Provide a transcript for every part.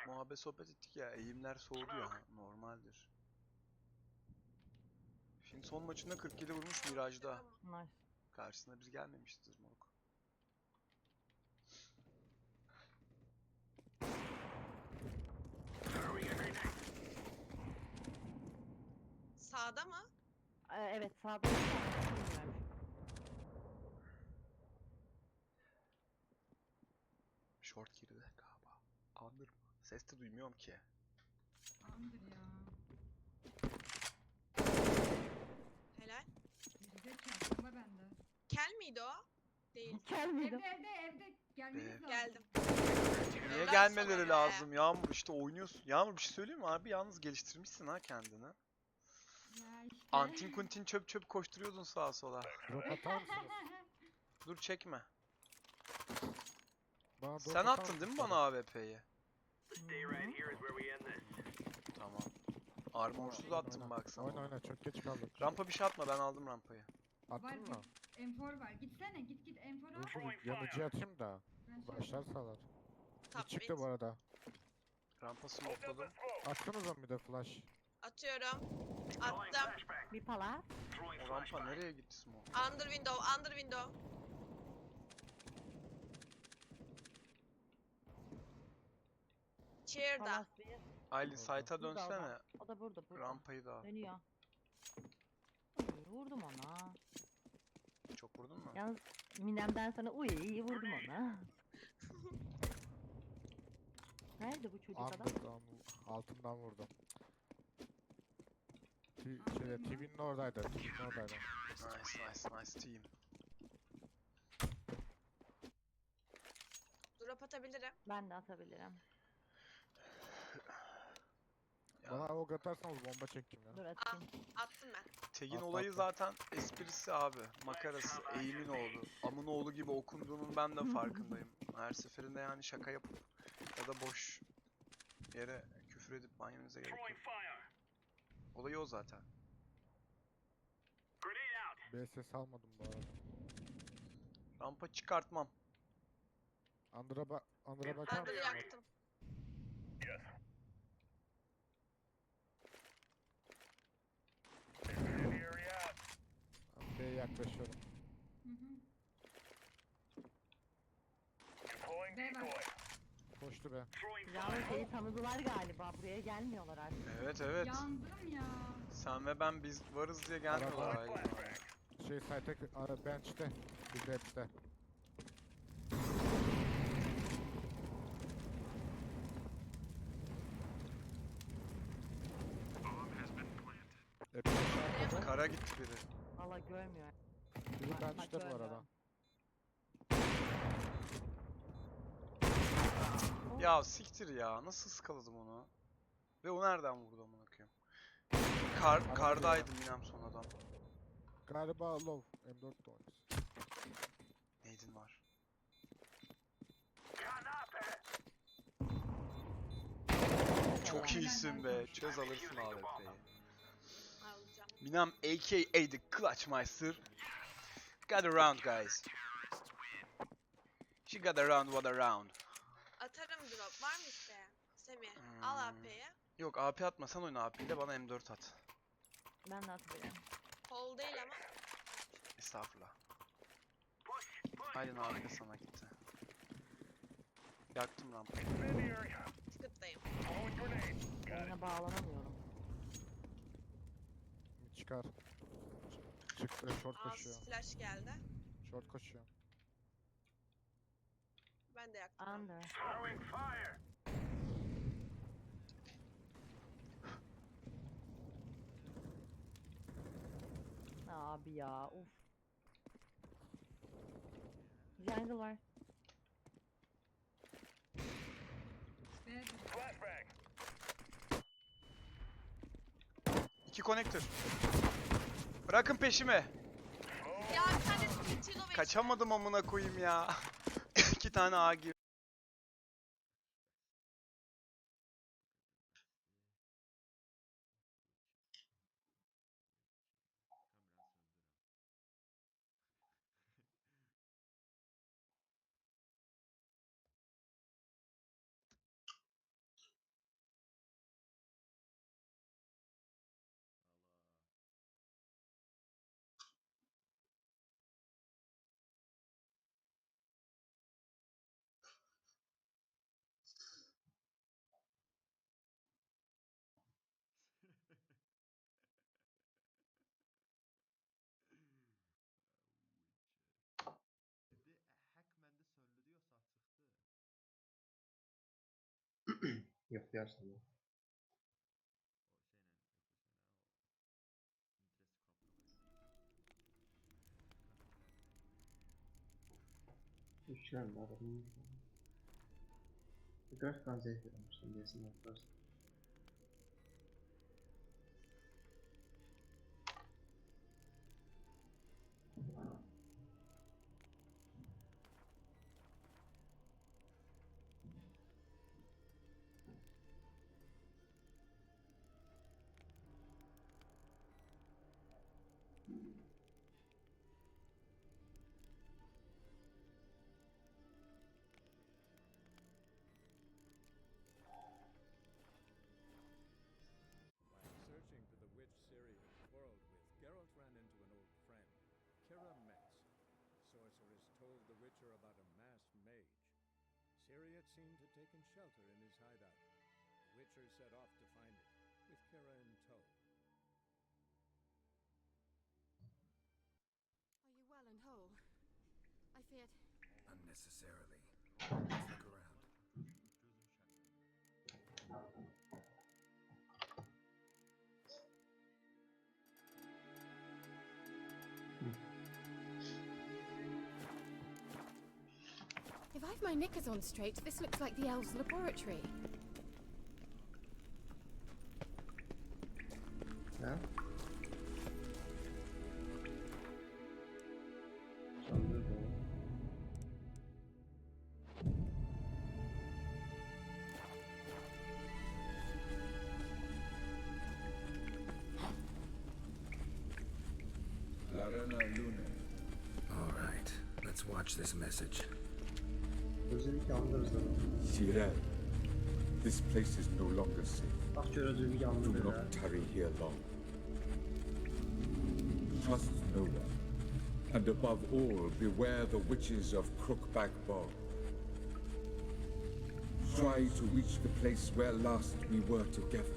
Muhabbet sohbet ettik ya. Eğimler soğudu ya. Normaldir. Şimdi son maçında 47 vurmuş Mirage'da. Nice. Karşısına biz gelmemişiz moruk. Sağda mı? Evet sağda bir tane bilmiyorum. Short girdi galiba. Andır mı? Ses de duymuyorum ki. Andır ya. Helal. Gerizekalı ama bende. Kel miydi o? Değil. Gelmedi. Evde gelmeniz lazım. Geldim. Niye Helal gelmeleri sana be. lazım Yağmur, işte oynuyorsun. Yağmur bir şey söyleyeyim mi abi? Yalnız geliştirmişsin ha kendini. Ya işte. Antin kuntin çöp çöp koşturuyordun sağa sola. Drop atar mısınız? Dur çekme. Bana drop Sen atar attın değil mi mısınız? bana AWP'yi? Hı. Tamam. Armorsuz attım Oyna, baksana. oyna oyna çok geç kaldık. Rampa bir şey atma, ben aldım rampayı. Var Attın mı? M4 var. Gitsene git M4 al. Dur yanıcı atayım da. Ben şey Başlarsalar. Top Bir çıktı mid. bu arada. Rampa smokeladım. Attınız mı bir de flash? Atıyorum. Attım. Bir pala. O rampa nereye gitti smoke? Under window, under window. Chair'da. Palas bir. Aylin site'a Burada o da. dönsene. O da burada. Rampayı da al. Dönüyor. Vurdum ona. Çok vurdun mu? Yalnız Minem'den sana vurdum ona. Nerede bu çocuk adam? Under'dan altından vurdum. Şeyde TV'nin oradaydı. TV'nin oradaydı. Nice team. Drop atabilirim. Ben de atabilirim. Ya, Bana avuk atarsanız bomba çekeyim ya. Dur atayım. Attım ben. Teg'in Atla, olayı atla. zaten esprisi abi. Makarası, eğimin oğlu. Amın oğlu gibi okunduğunun ben de farkındayım. Her seferinde yani şaka yapıp ya da boş yere küfür edip manyemize gerek yok. Olayı o zaten. BSS almadım bu arada. Rampa çıkartmam. Under'a bakar Under'ı mısın? yaktım. B'ye yaklaşıyorum. Hı hı. B var. Koştu be. Yalnız şeyi tanıdılar galiba. Buraya gelmiyorlar artık. Evet. Yandım ya. Sen ve ben biz varız diye gelmiyorlar Aylin abi. Şey site bench'te. Bir depth'te. Kara gitti biri. Valla görmüyor. Biri Bak, bench'te bu arada. görmüyorum. Ya siktir ya. Nasıl ıskaladım onu? Ve o nereden vurdu amına koyayım? Kardaydım inem son adam. Galiba low. M4 de oynuyorsun. Neydin var? Çok Helal. iyisin be. Çöz alırsın AWP'yi. Alacağım. Minam aka the Clutchmeister. Got around guys. She got around what around. Atarım drop. Var mı isteyen? Semih. Al AP'yi. Yok AP atma, sen oyna AP ile bana M4 at. Ben de atabilirim. Hole değil ama. Estağfurullah. Aylin abi de sana gitti. Yaktım rampayı. Ticket'dayım. Oyuna bağlanamıyorum. Çıkar. Çıktı. Short koşuyor. Az flash geldi. Short koşuyor. Ben de yaktım. Under. Abi ya uf. Jungle var. B. İki connector. Bırakın peşimi. Ya bir tane Spitino ve Kaçamadım amına koyayım ya. İki tane A gir. Yok diyorsun ya. Üçgen var. Grafikten zevk vermiştim diyesin arkadaşlar. While searching for the witch Ciri had quarreled with, Geralt ran into an old friend, Kira Metz. Sorceress told the Witcher about a masked mage. Ciri had seemed to taken shelter in his hideout. The Witcher set off to find it, with Kira in tow. Are you well and whole? I feared... Unnecessarily. Let's look around. If I've my knickers on straight, this looks like the elves' laboratory. Ha? Sandığı bu. Larena Lune. All right, let's watch this message. Özellik yalnız da. Ciri, this place is no longer safe. Aktör özellik Do yalnız da. not tarry here long. Trust no one. And above all, beware the witches of Crookback Bog. Try to reach the place where last we were together.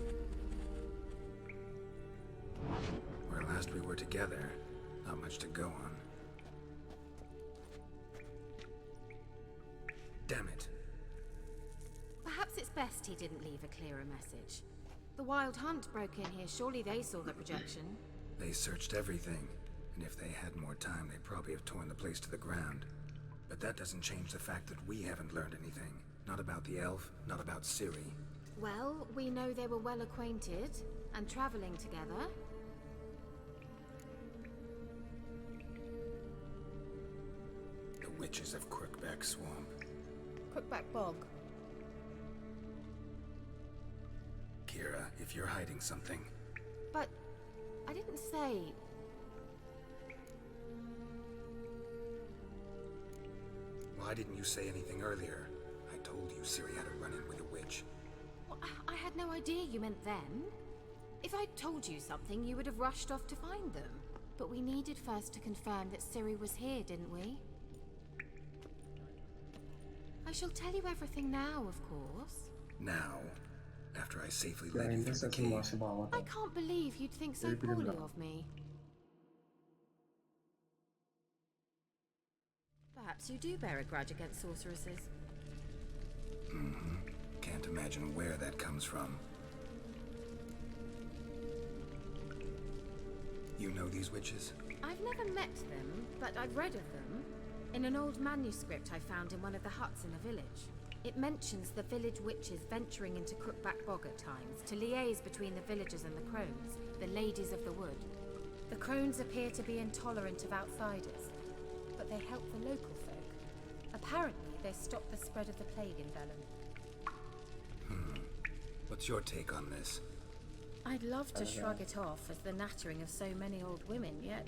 Where last we were together, not much to go on. Damn it. Perhaps it's best he didn't leave a clearer message. The Wild Hunt broke in here. Surely they saw the projection. They searched everything, and if they had more time, they'd probably have torn the place to the ground. But that doesn't change the fact that we haven't learned anything. Not about the elf, not about Ciri. Well, we know they were well acquainted and traveling together. The witches of Crookback Swamp. Crookback Bog. Kira, if you're hiding something, But I didn't say... why didn't you say anything earlier? I told you Ciri had a run-in with a witch. Well, I had no idea you meant then. If I'd told you something, you would have rushed off to find them. But we needed first to confirm that Ciri was here, didn't we? I shall tell you everything now, of course. Now, after I safely led you Yayında through the sesin cave, varsa bağla. I can't believe you'd think so Öyle birim poorly daha. of me. Perhaps you do bear a grudge against sorceresses. can't imagine where that comes from. You know these witches? I've never met them, but I've read of them. In an old manuscript I found in one of the huts in the village. It mentions the village witches venturing into Crookback Bog at times to liaise between the villagers and the crones, the ladies of the wood. The crones appear to be intolerant of outsiders, but they help the local folk. Apparently, they stop the spread of the plague in Velen. What's your take on this? I'd love to shrug it off as the nattering of so many old women, yet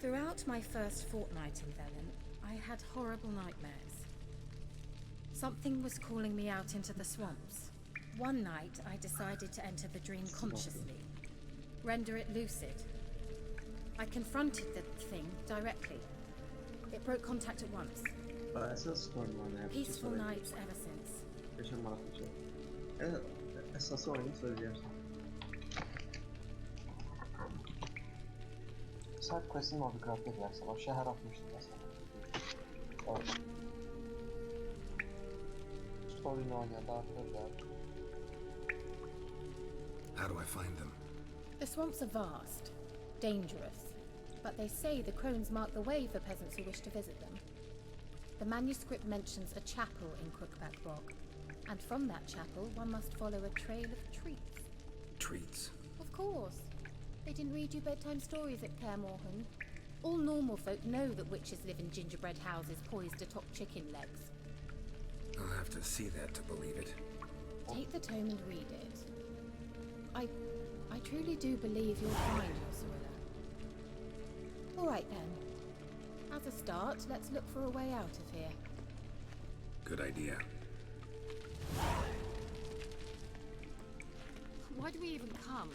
throughout my first fortnight in Velen, I had horrible nightmares. Something was calling me out into the swamps. One night, I decided to enter the dream consciously, render it lucid. I confronted the thing directly. It broke contact at once. Esas sorun var ne? Peaceful nights ever since. Yaşamalık bir şey. Esası oyunu söyleyeceğim sana. Side quest'in orada craft edersen o şehir atmıştım mesela. Evet. Story'ni oynayan daha arkadaşlar. How do I find them? The swamps are vast, dangerous, but they say the crones mark the way for peasants who wish to visit them. The manuscript mentions a chapel in Crookback Rock, and from that chapel one must follow a trail of treats. Treats. Of course. They didn't read you bedtime stories at Kaer Morhen. All normal folk know that witches live in gingerbread houses poised atop chicken legs. I'll have to see that to believe it. Take the tome and read it. I truly do believe you'll find your Cirilla. All right then. As a start, let's look for a way out of here. Good idea. Why do we even come?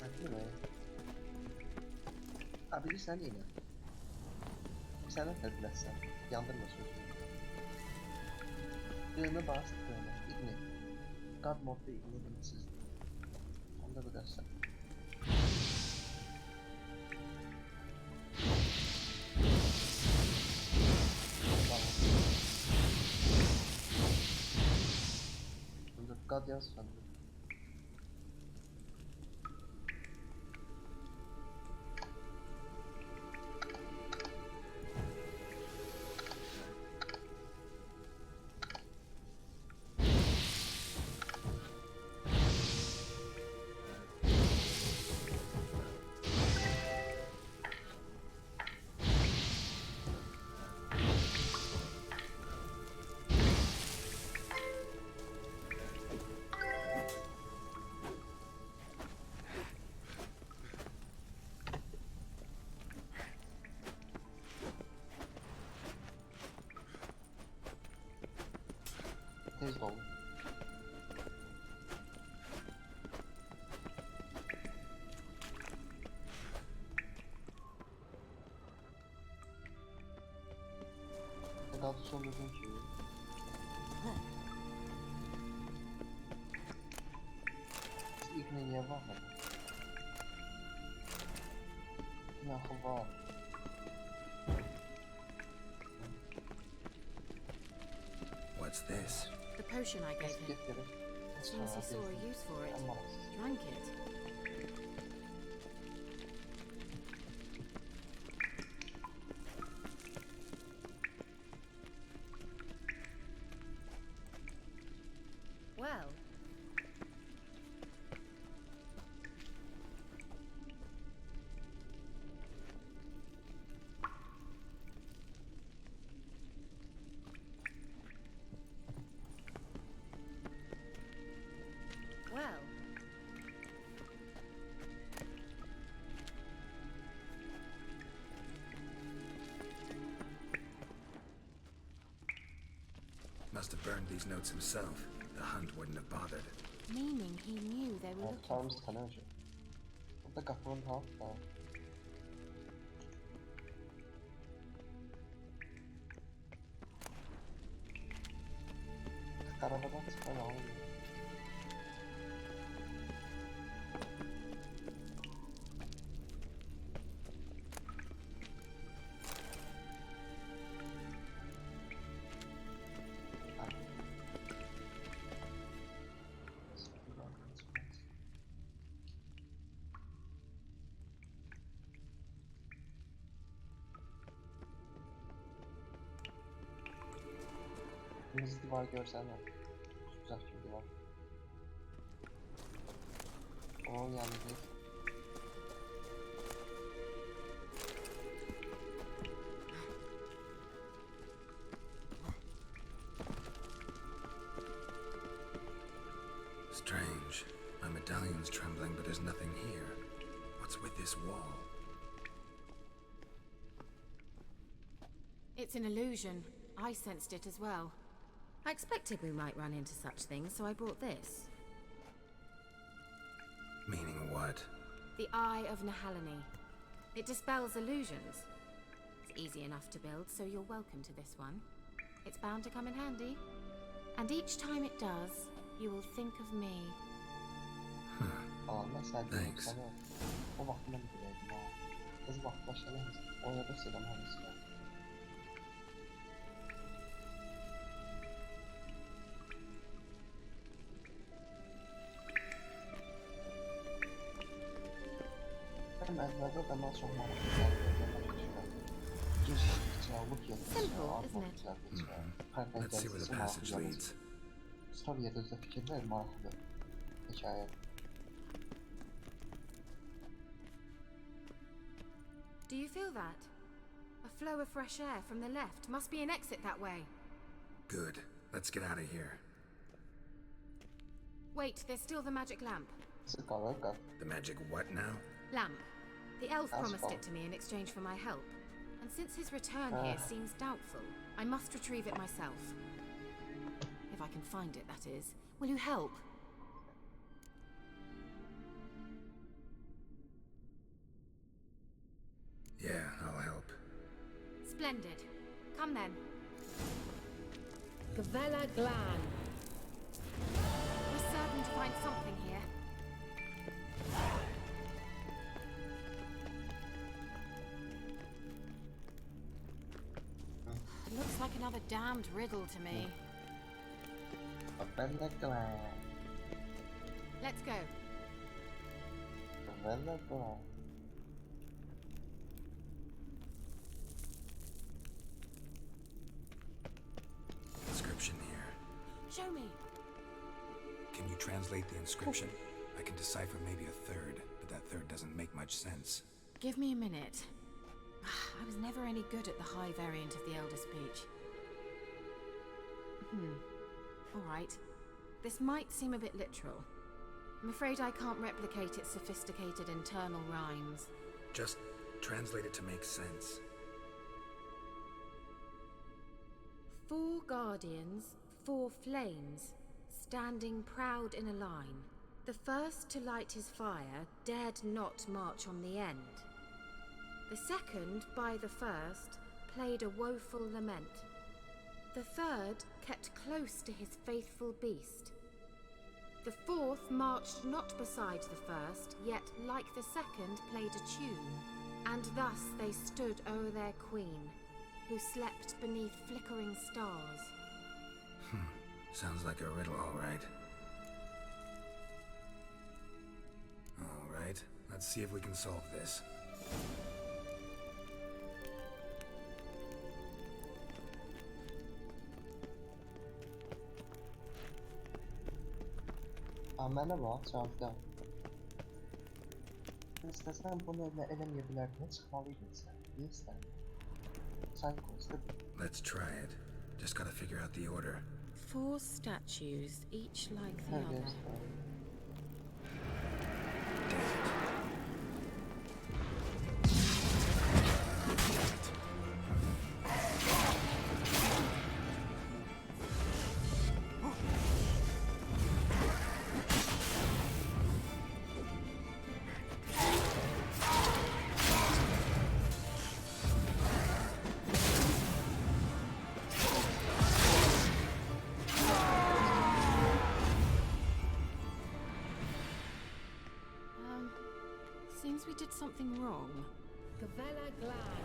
Anyway. Abi bir sen yine. Sen affediler sen. Yandırma çocuğu. Düğme bas, düğme. İgni. God modda igni limitsiz. Onda bir dersen. God yaz sanırım. Tez dolu. Kadar son düzgün ki. İlk niye var mı? Ne var? What's this? The potion I gave him. As soon as he saw a use for it, drank it. Well. Well. Must have burned these notes himself. The hunt wouldn't have bothered. Meaning he knew they were looking Tanrımız for it. tanıyacak. Burada kapının altında. Arabadan çıkan alıyor. Kırmızı divar görsen ya. Güzel bir divar. O yani değil. Strange. My medallion's trembling, but there's nothing here. What's with this wall? It's an illusion. I sensed it as well. I expected we might run into such things, so I brought this. Meaning what? The Eye of Nehaleni. It dispels illusions. It's easy enough to build, so you're welcome to this one. It's bound to come in handy. And each time it does, you will think of me. Aa mesela Thanks. sana o vakti ben biliyordum ha. Kız vakti başlayalım. Oynadık selam hanısı var. oyunlarda da nasıl olmalı geçiyor. Geçiştikçe, look yetişiyor, Simple, armor isn't it? güzel geçiyor. Karakter Let's see where the gelişmesi passage maraqlı leads. Story özdə fikirlər maraqlı. Hikayə. Do you feel that? A flow of fresh air from the left. Must be an exit that way. Good. Let's get out of here. Wait, there's still the magic lamp. Sık qalır, qal. The magic what now? Lamp. The elf That's promised fine. it to me in exchange for my help. And since his return here seems doubtful, I must retrieve it myself. If I can find it, that is. Will you help? Yeah, I'll help. Splendid. Come then. Gavella Glan. We're certain to find something here. It looks like another damned riddle to me. Gavella Glan. Let's go. Gavella Glan. Inscription here. Show me. Can you translate the inscription? I can decipher maybe a third, but that third doesn't make much sense. Give me a minute. I was never any good at the high variant of the Elder Speech. Alright. This might seem a bit literal. I'm afraid I can't replicate its sophisticated internal rhymes. Just translate it to make sense. 4 guardians, 4 flames, standing proud in a line. The first to light his fire dared not march on the end. The second, by the first, played a woeful lament. The third kept close to his faithful beast. The fourth marched not beside the first, yet, like the second, played a tune. And thus they stood o'er their queen, who slept beneath flickering stars. Sounds like a riddle, all right. All right, let's see if we can solve this. Mənə bax, cavabda. İstəsən bunu eləməyə bilərdin, çıxmalıydın sən. Niyə istəmir? Sən qoysun. Let's try it. Just gotta figure out the order. 4 statues, each like the Hə, other. göstər. Seems we did something wrong. Gavella Glan.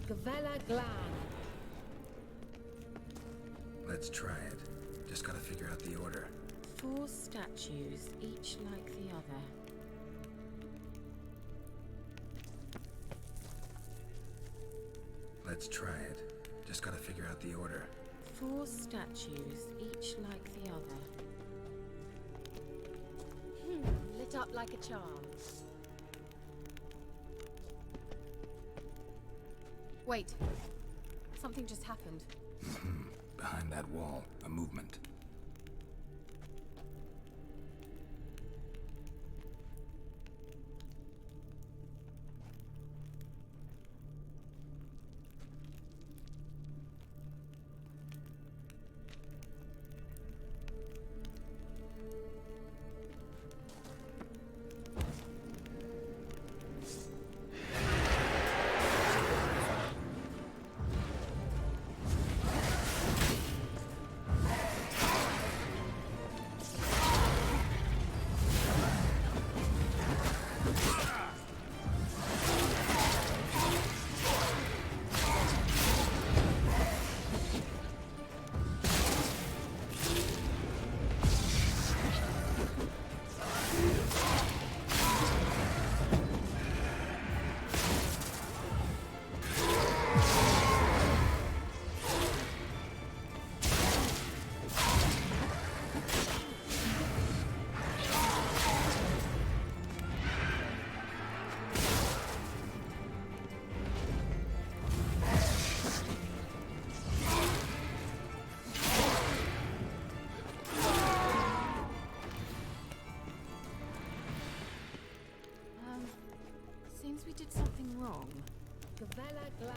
Gavella Glan. Let's try it. Just gotta figure out the order. 4 statues, each like the other. Let's try it. Just gotta figure out the order. 4 statues, each like the other. Lit up like a charm. Wait. Something just happened. Behind that wall, a movement. Seems we did something wrong. Gavella Glad.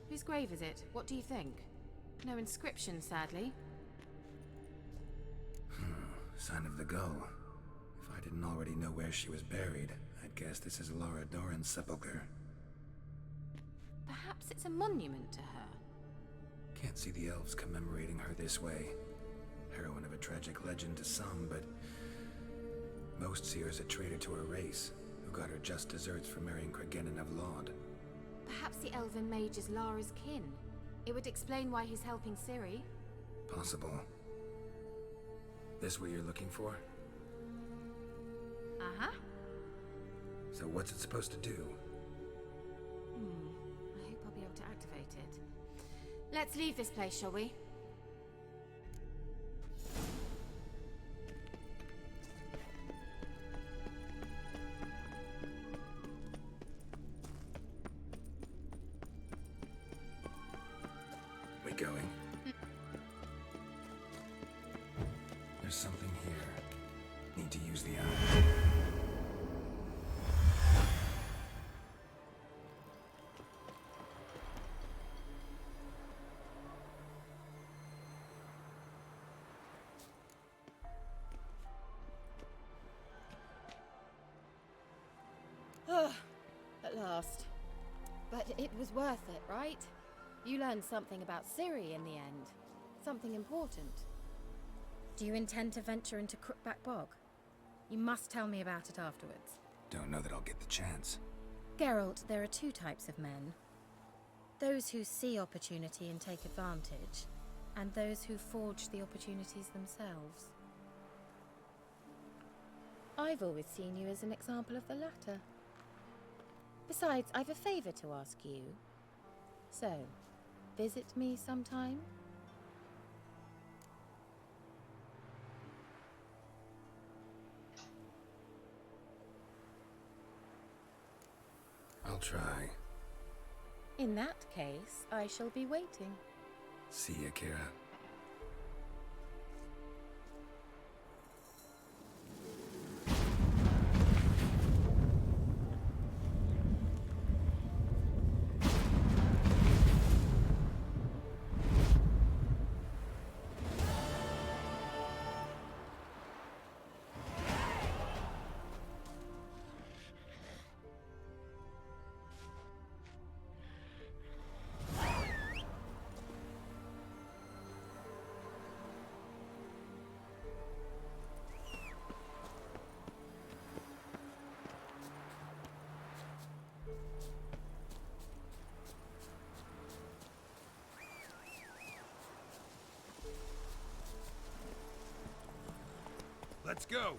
Whose grave is it? What do you think? No inscription, sadly. Sign of the gull. If I didn't already know where she was buried, I'd guess this is Lara Dorren's sepulcher. Perhaps it's a monument to her. Can't see the elves commemorating her this way. Heroine of a tragic legend to some, but most see her as a traitor to her race, who got her just desserts for marrying Cregennan of Laud. Perhaps the elven mage is Lara's kin. It would explain why he's helping Ciri. Possible. This what you're looking for? Uh-huh. So what's it supposed to do? I hope I'll be able to activate it. Let's leave this place, shall we? We going? There's something here. Need to use the eye. At last. But it was worth it, right? You learned something about Ciri in the end. Something important. Do you intend to venture into Crookback Bog? You must tell me about it afterwards. Don't know that I'll get the chance. Geralt, there are 2 types of men. Those who see opportunity and take advantage, and those who forge the opportunities themselves. I've always seen you as an example of the latter. Besides, I've a favor to ask you. So, visit me sometime? I'll try. In that case, I shall be waiting. See ya, Kira. go.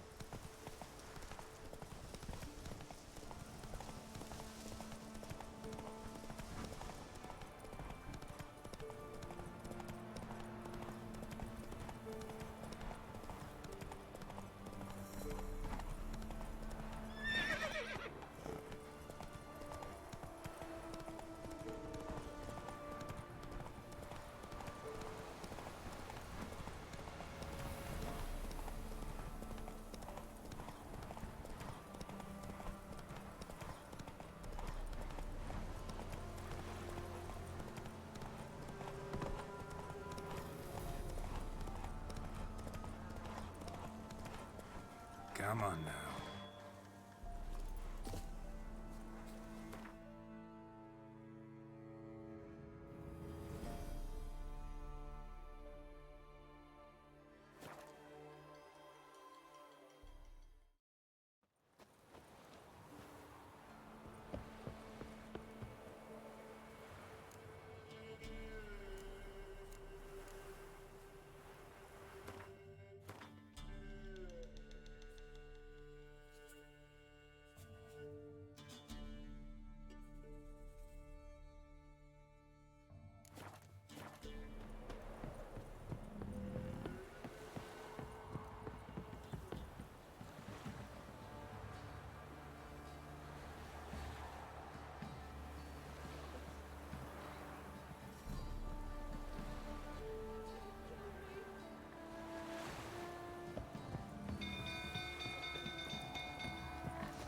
Come on now.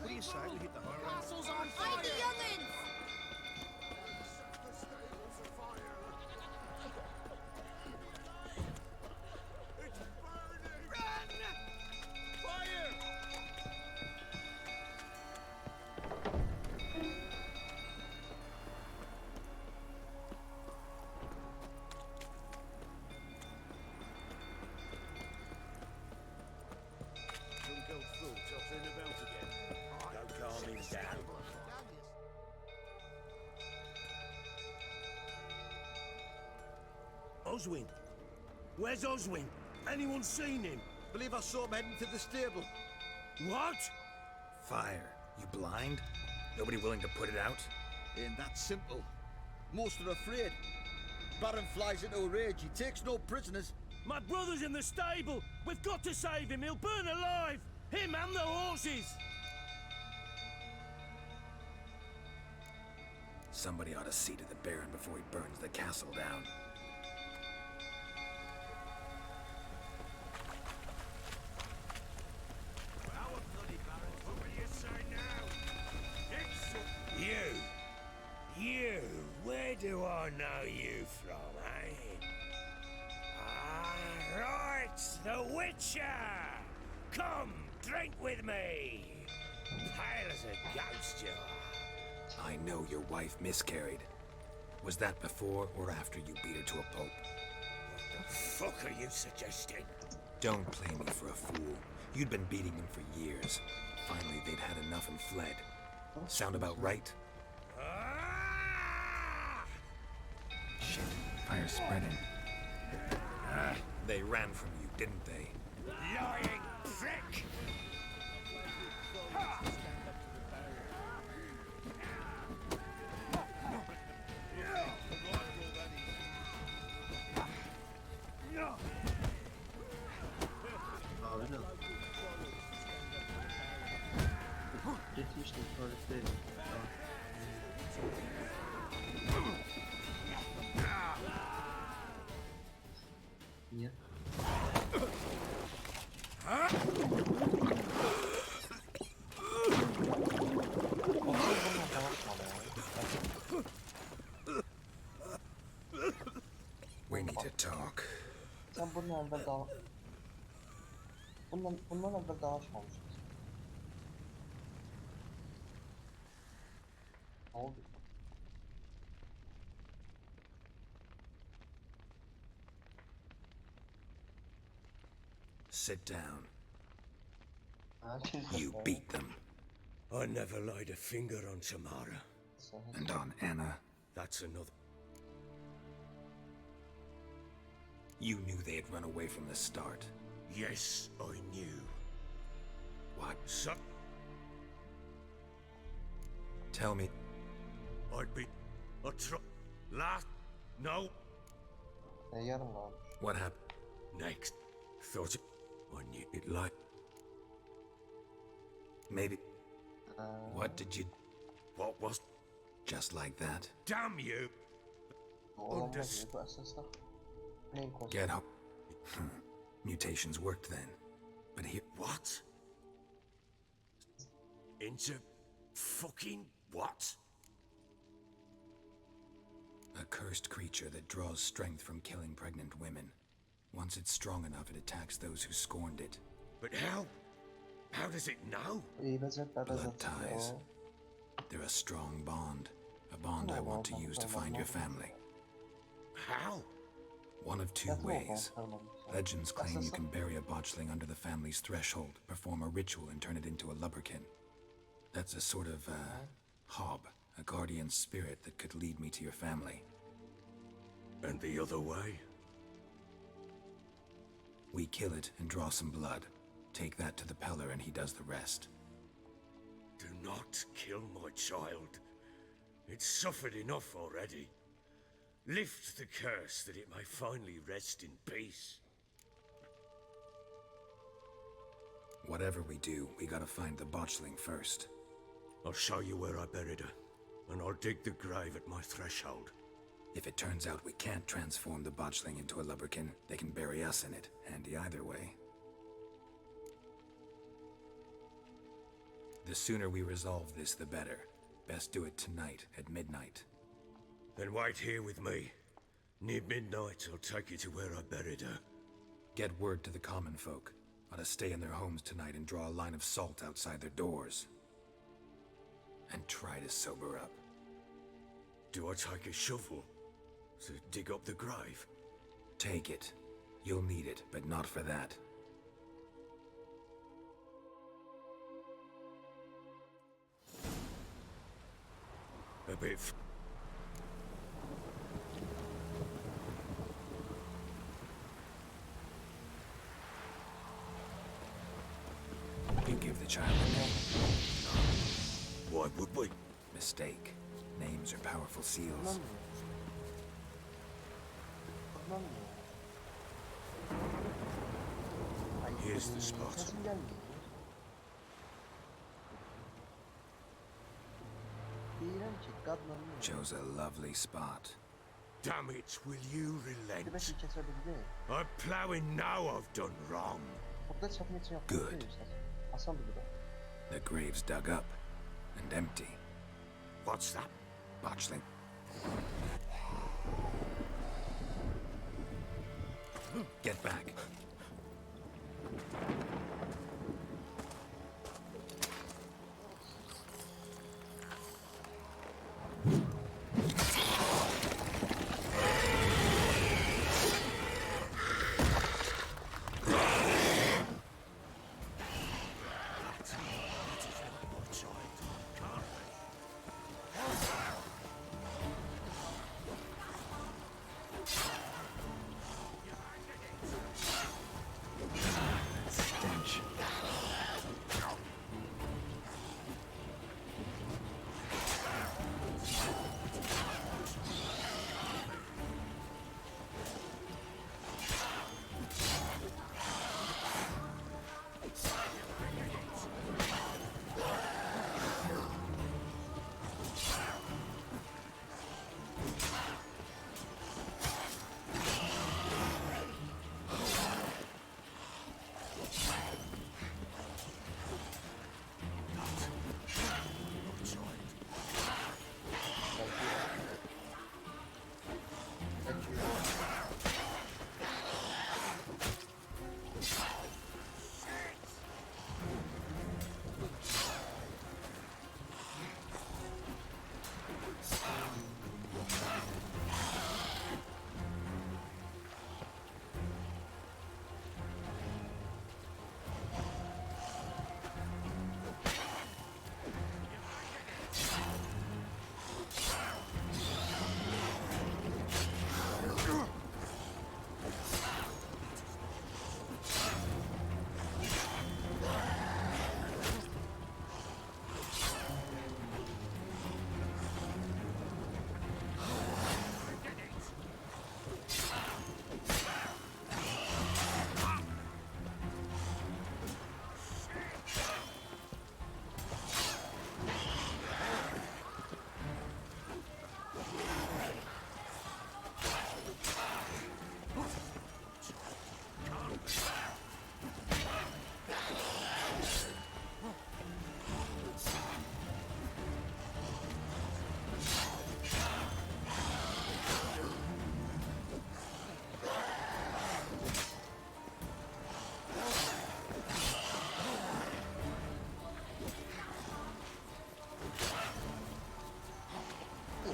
What do you say we hit the high road? Castle's on fire! Hide the young'uns! Don't go through till I turn the belt again. Don't calm him down. Oswin? Where's Oswin? Anyone seen him? Believe I saw him heading to the stable. What? Fire. You blind? Nobody willing to put it out? Ain't that simple. Most are afraid. Baron flies into a rage. He takes no prisoners. My brother's in the stable. We've got to save him. He'll burn alive. Him and the horses. Somebody ought to see to the Baron before he burns the castle down. You, where do I know you from, eh? Ah, right, the Witcher! Come, drink with me! Pale as a ghost you are. I know your wife miscarried. Was that before or after you beat her to a pulp? What the fuck are you suggesting? Don't play me for a fool. You'd been beating them for years. Finally, they'd had enough and fled. Sound about right? Shit, fire's spreading. They ran from you, didn't they? Lying prick! Abi de. Getir işte tuvaletleri. Niye? We need to talk. Sen bundan evvel daha... Bundan evvel daha açmamışsın. Ne oldu? Sit down. Herkes You beat them. I never laid a finger on Samara. And on Anna. That's another. You knew they had run away from the start. Yes, I knew. What? So Tell me. I'd be last. No. Yarım kalmış. What happened? Next. Thought I knew it like. Maybe. What did you... What was? Just like that? Damn you! Olmaz bu esasda. Neyin konusu? Get up. Mutations worked then. But here... What? Into fucking what? A cursed creature that draws strength from killing pregnant women. Once it's strong enough, it attacks those who scorned it. But how? How does it know? İyi bezet Blood ties. They're a strong bond. A bond I want to use to find your family. How? One of two ways. Legends claim you can bury a botchling under the family's threshold, perform a ritual, and turn it into a lubberkin. That's a sort of, hob, a guardian spirit that could lead me to your family. And the other way? We kill it and draw some blood. Take that to the Peller and he does the rest. Do not kill my child. It's suffered enough already. Lift the curse that it may finally rest in peace. Whatever we do, we gotta find the botchling first. I'll show you where I buried her, and I'll dig the grave at my threshold. If it turns out we can't transform the botchling into a lubberkin, they can bury us in it. Handy either way. The sooner we resolve this, the better. Best do it tonight, at midnight. Then wait here with me. Near midnight, I'll take you to where I buried her. Get word to the common folk. Ought to stay in their homes tonight and draw a line of salt outside their doors. And try to sober up. Do I take a shovel to dig up the grave? Take it. You'll need it, but not for that. A bit You give the child a name. Why would we? Mistake. Names are powerful seals. Here's the spot. Chose a lovely spot. Damn it, will you relent? I'm plowing now I've done wrong. Good. The grave's dug up and empty. What's that? Botchling. Get back.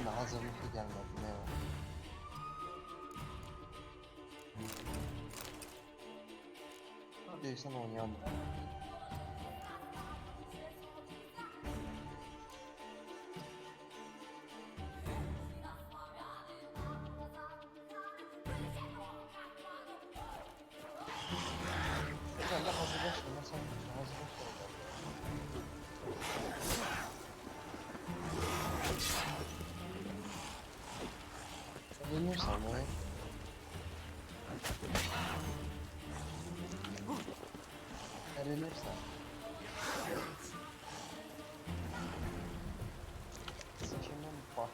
Hala hazırlıklı gelmedi ne var? Değilsen oynayalım. Sen de hazırlaşma, sen de hazırlaşma. Yenirsen o. Erenirsen. Sıçımdan bak.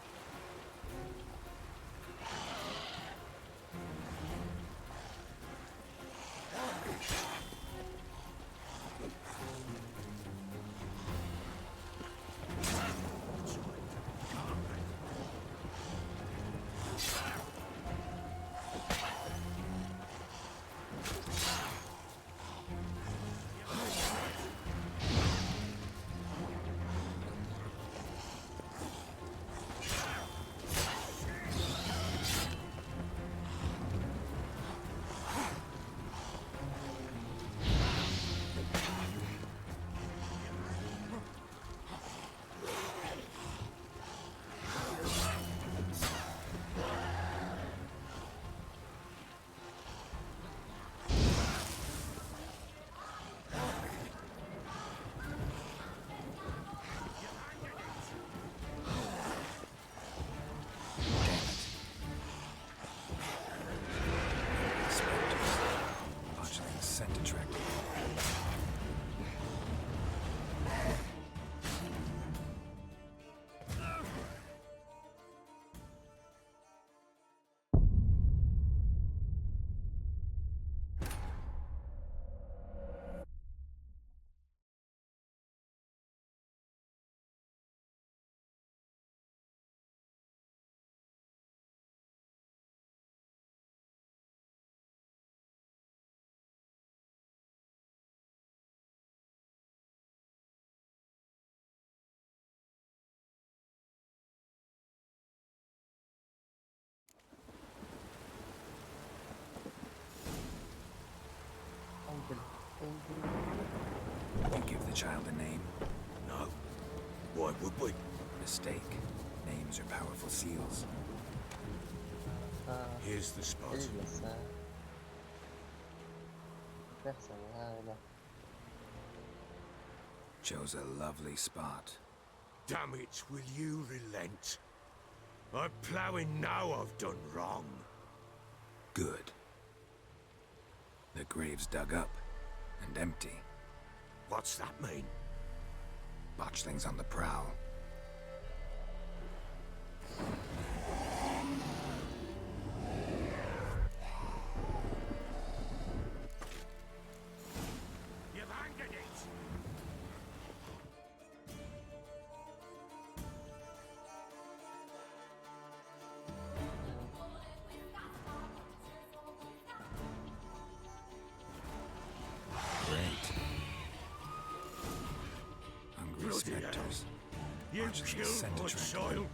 You give the child a name? No. Why would we? Mistake. Names are powerful seals. Here's the spot. Chose a lovely spot. Damn it, will you relent? I'm ploughing now I've done wrong. Good. The grave's dug up and empty. What's that mean? Botchlings on the prowl. You've angered it! Great. Hungry Bloody hell. specters. You Watching the killed scent my attract child. me.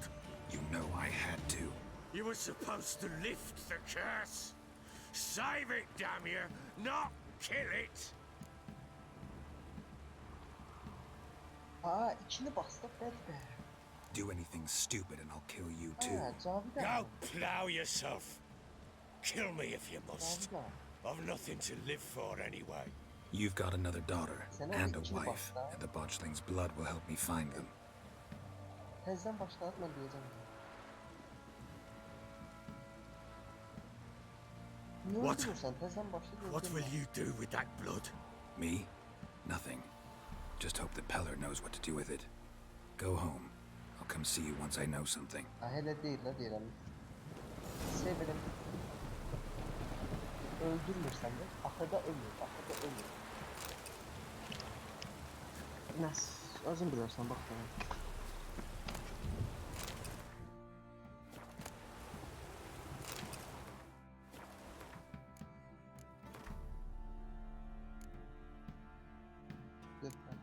You know I had to. You were supposed to lift the curse. Save it, damn you, not kill it. Aa içini bastı be. Do anything stupid and I'll kill you too. Ha Cavidan. Go plough yourself. Kill me if you must. Cavidan. I've nothing to live for anyway. You've got another daughter Sen and a onun içini wife, bastı. and the botchling's blood will help me find them. Tezden başlatma diyeceğim. Niye What? öldürürsen tezden başla What will you do with that blood? Me? Nothing. Just hope that Peller knows what to do with it. Go home. I'll come see you once I know something. Ha hele değil la diyelim. Severim. Öldürmürsen de ahırda ölür, ahırda ölür. Nasıl? Özün bilirsən bak bana. Lütfen.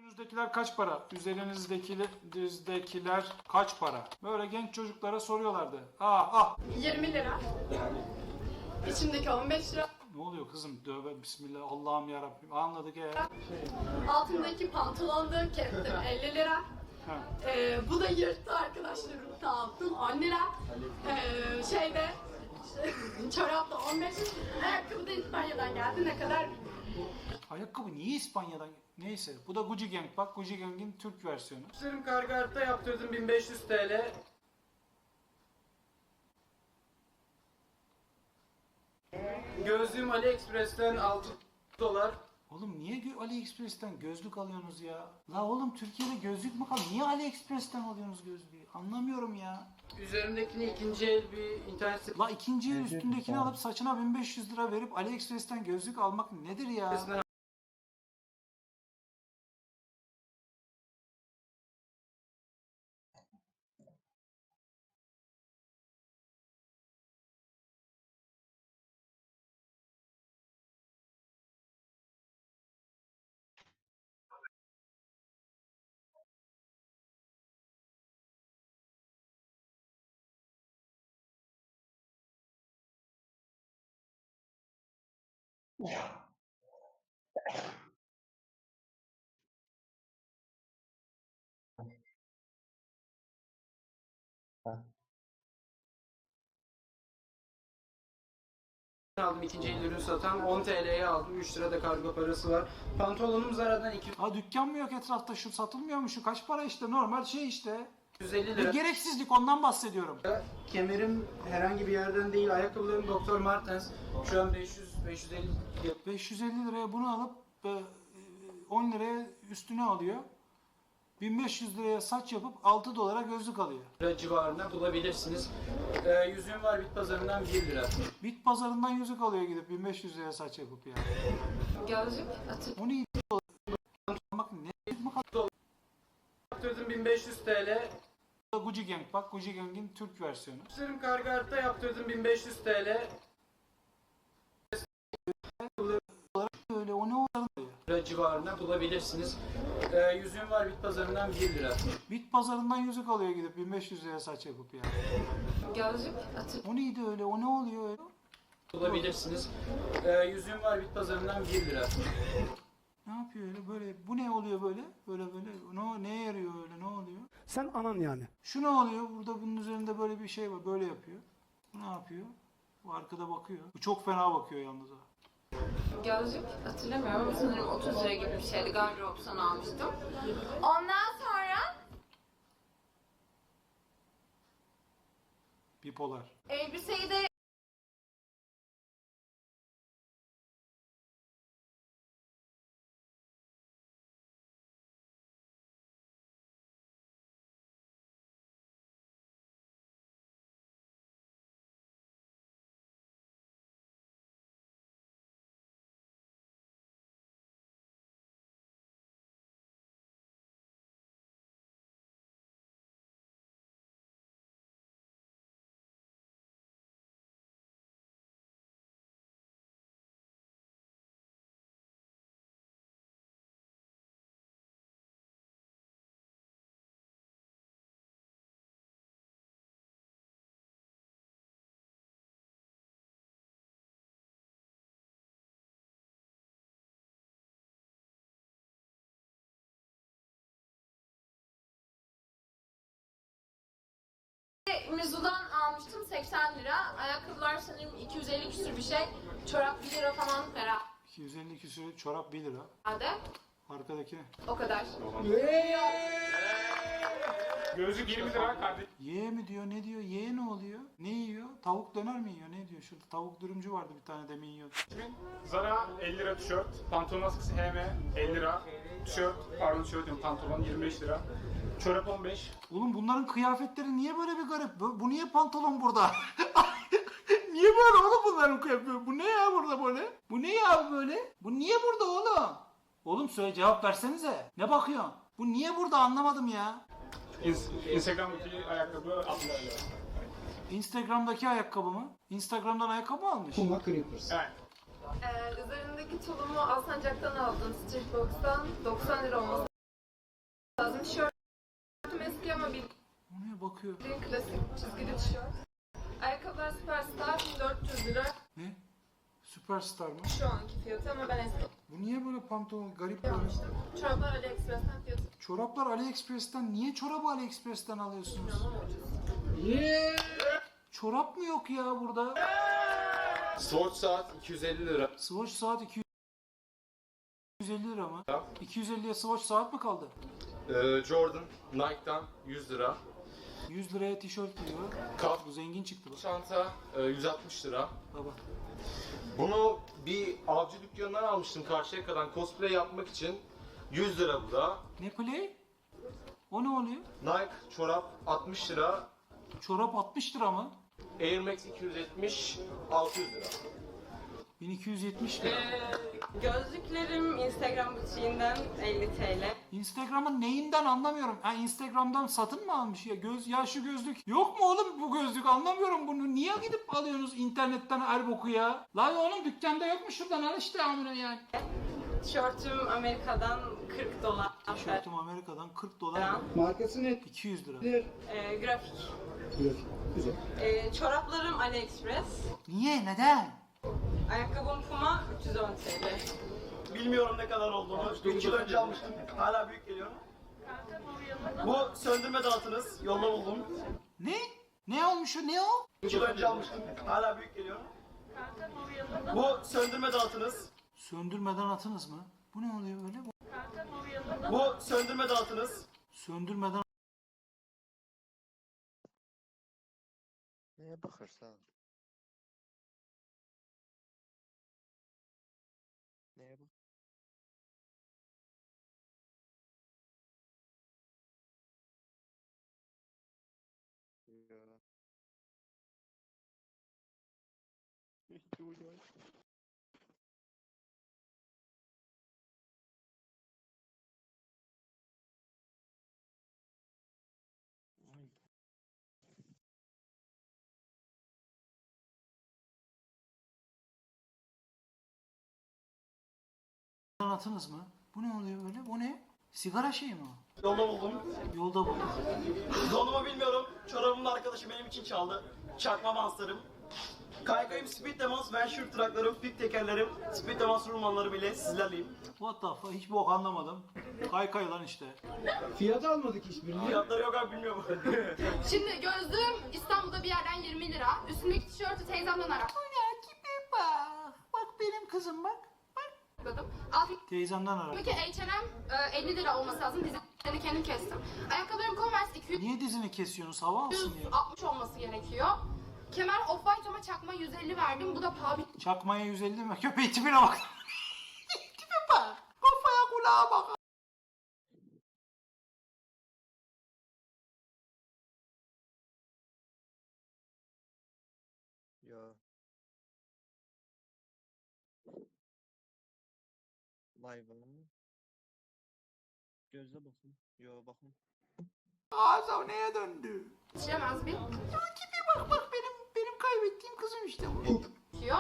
Üstünüzdekiler kaç para? Üzerinizdekiler kaç para? Böyle genç çocuklara soruyorlardı. 20 lira. İçimdeki 15 lira. Ne oluyor kızım? Tövbe bismillah, Allah'ım yarabbim. Anladık ya. Altındaki pantolonda kettim 50 lira. Bu da yırttı arkadaşlarım sağ olsun 10 lira. Çorapta 15 lira. Ayakkabı da İspanya'dan geldi, ne kadar Ayakkabı niye İspanya'dan? Neyse, bu da Gucci Gang. Bak, Gucci Gang'in Türk versiyonu. Üzerim kargartta yaptırdım 1500 TL. Gözlüğüm AliExpress'ten 6 dolar. Oğlum niye AliExpress'ten gözlük alıyorsunuz ya? La oğlum, Türkiye'de gözlük mü kaldı? Niye AliExpress'ten alıyorsunuz gözlüğü? Anlamıyorum ya. Üzerimdekini ikinci el bir internet sitesinden La ikinci el üstündekini alıp saçına 1500 lira verip AliExpress'ten gözlük almak nedir ya? aldım, ikinci el ürün satan 10 TL'ye aldım, 3 lira da kargo parası var. Pantolonum Zara'dan Ha, dükkan mı yok etrafta? Şu satılmıyor mu? Şu kaç para işte? Normal şey işte. 250 Bir lira. gereksizlik, ondan bahsediyorum. Kemerim herhangi bir yerden değil, ayakkabılarım Dr. Martens. Şu an 550 550 liraya bunu alıp 10 liraya üstüne alıyor. 1500 liraya saç yapıp 6 dolara gözlük alıyor. lira civarında bulabilirsiniz. Yüzüğüm var bit pazarından 1 lira. Bit pazarından yüzük alıyor gidip 1500 liraya saç yapıp yani. gözlük atın. O neydi? Bak ne mi Yaptırdım 1500 TL. Gucci Gang. Bak, Gucci Gang'in Türk versiyonu. Üzerim kargartta yaptırdım 1500 TL. Öyle o ne olur? Lira civarında bulabilirsiniz. Yüzüğüm var bit pazarından 1 lira. Bit pazarından yüzük alıyor gidip 1500 liraya saç yapıp yani. Gözlük atın. O neydi öyle? O ne oluyor öyle? Bulabilirsiniz. Yüzüğüm var bit pazarından 1 lira. Ne yapıyor öyle? Böyle bu ne oluyor böyle? Böyle neye yarıyor öyle? Ne oluyor? Sen anan yani. Şu ne oluyor? Burada bunun üzerinde böyle bir şey var. Böyle yapıyor. Bu ne yapıyor? Bu arkada bakıyor. Bu çok fena bakıyor yalnız ha. Gözlük hatırlamıyorum ama sanırım 30 lira gibi bir şeydi. Gardırop'tan almıştım. Ondan sonra Bipolar. elbiseyi de Mizu'dan almıştım 80 lira. Ayakkabılar sanırım 250 küsür bir şey. Çorap 1 lira falan herhalde. 250 küsür çorap 1 lira. Arkadaki ne? O kadar. Gözlük 20 lira kardeşim. Ye mi diyor, ne diyor? Ye ne oluyor? Ne yiyor? Tavuk döner mi yiyor? Ne diyor? Şurada tavuk dürümcü vardı bir tane, demin yiyordu. Zara 50 lira tişört, pantolon askısı HM 50 lira, tişört diyorum, pantolon 25 lira, çorap 15. Oğlum bunların kıyafetleri niye böyle bir garip? Bu niye pantolon burada? Niye böyle oğlum bunların kıyafetleri? Bu ne ya burada böyle? Bu ne ya böyle? Bu niye burada oğlum? Oğlum söyle, cevap versenize. Ne bakıyorsun? Bu niye burada, anlamadım ya. Instagram'daki ayakkabı 60 lira. Instagram'daki ayakkabı mı? Instagram'dan ayakkabı mı almış? Puma Creepers. Evet. Üzerindeki tulumu Alsancak'tan aldım. Streetbox'tan 90 lira olması bakıyor. Klasik çizgili tişört. Ayakkabılar Superstar 400 lira. Ne? Süperstar mı? Şu anki fiyatı ama ben eski Bu niye böyle pantolon garip böyle? almıştım. Çoraplar AliExpress'ten fiyatı. Çoraplar AliExpress'ten. Niye çorabı AliExpress'ten alıyorsunuz? Çorap mı yok ya burada? Swatch saat 250 lira. Swatch saat 250 lira mı? 250'ye Swatch saat mi kaldı? Jordan, Nike'dan 100 lira. 100 liraya tişört giyiyor. Kap, Bu zengin çıktı bak. çanta 160 lira. Baba. Bunu bir avcı dükkanından almıştım Karşıyaka'dan cosplay yapmak için. 100 lira bu da. Ne play? O ne oluyor? Nike çorap 60 lira. Çorap 60 lira mı? Air Max 270 600 lira. 1270 lira. Gözlüklerim Instagram butiğinden 50 TL. Instagram'ın neyinden anlamıyorum. Ha Instagram'dan satın mı almış ya? Ya şu gözlük. Yok mu oğlum bu gözlük? Anlamıyorum bunu. Niye gidip alıyorsunuz internetten her boku ya? Lan oğlum dükkanda yok mu şuradan al işte amına yani. Tişörtüm Amerika'dan 40 dolar. Tişörtüm Amerika'dan 40 dolar. Markası ne? 200 lira. Grafik. Grafik. Güzel. Çoraplarım AliExpress. Niye? Neden? Ayakkabım Puma 310 TL. Bilmiyorum ne kadar olduğunu. 3 yıl önce almıştım. Hala büyük geliyor. Bu söndürme dağıtınız. Yolda buldum. Ne? Ne olmuş o? Ne o? 3 yıl önce almıştım. Hala büyük geliyor. Bu söndürme dağıtınız. Söndürmeden atınız mı? Bu ne oluyor böyle? Bu söndürme dağıtınız. Söndürmeden Neye bakarsan. Neye bak? Ya. Duyuyor. atınız mı? Bu ne oluyor böyle? Bu ne? Sigara şeyi mi o? Yolda buldum. Yolda buldum. Donumu bilmiyorum. Çorabımın arkadaşı benim için çaldı. Çakma manslarım. Kaykayım, Speed Demons, Venture traklarım, pik tekerlerim, Speed Demons rulmanlarım ile sizlerleyim. What the fuck? Hiç bok anlamadım. Kaykay lan işte. Fiyatı almadık hiçbirini. Fiyatları yok abi bilmiyorum. Şimdi gözlüğüm İstanbul'da bir yerden 20 lira. Üstündeki tişörtü teyzemden arakladım. Bak benim kızım bak. Altındaki Teyzemden ara. H&M 50 lira olması lazım. Dizini kendim kestim. Ayakkabılarım Converse Niye dizini kesiyorsunuz? Hava alsın ya. 260 olması gerekiyor. Kemer Off-White ama çakma 150 verdim. Bu da paha bir... Çakmaya 150 mi? Köpeği tipine bak. Tipe bak. Kafaya kulağa bak. Ya. Vay be. Gözle bakın. Yo bakın. Ağzı neye döndü? Yetişemez bir. Tipe bak benim kaybettiğim kızım işte bu. Diyor.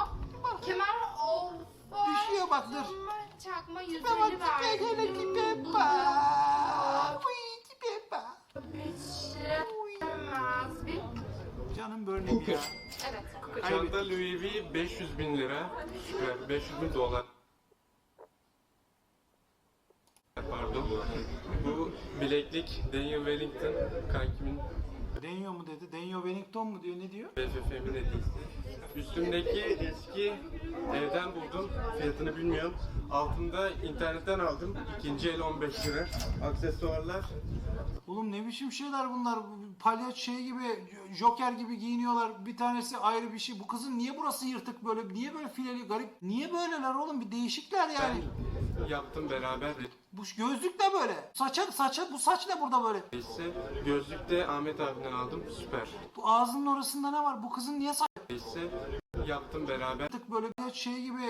Kemer Off-White Düşüyor bak dur. çakma 150 Tipe bak tipe hele verdim. tipe Bu bak. da Uy tipe bak. yetişemez bir. Canım börnek ya. Evet. Çanta Louis V 500 bin lira. Süper. 500 bin dolar. Pardon. Bu bileklik Daniel Wellington kankimin Denyo mu dedi? Denyo Wellington mu diyor? Ne diyor? BFF'min hediyesi. Üstümdeki eski evden buldum. Fiyatını bilmiyorum. Altında internetten aldım. İkinci el 15 lira. Aksesuarlar. Oğlum ne biçim şeyler bunlar? Palyaço şey gibi, Joker gibi giyiniyorlar. Bir tanesi ayrı bir şey. Bu kızın niye burası yırtık böyle? Niye böyle fileli garip? Niye böyleler oğlum? Bir değişikler yani. Yaptım beraber. Bu gözlük de böyle. Saça bu saç ne burada böyle? İşte gözlükte Ahmet abiden aldım. Süper. Bu ağzının orasında ne var? Bu kızın niye saç İşte yaptım beraber. böyle şey gibi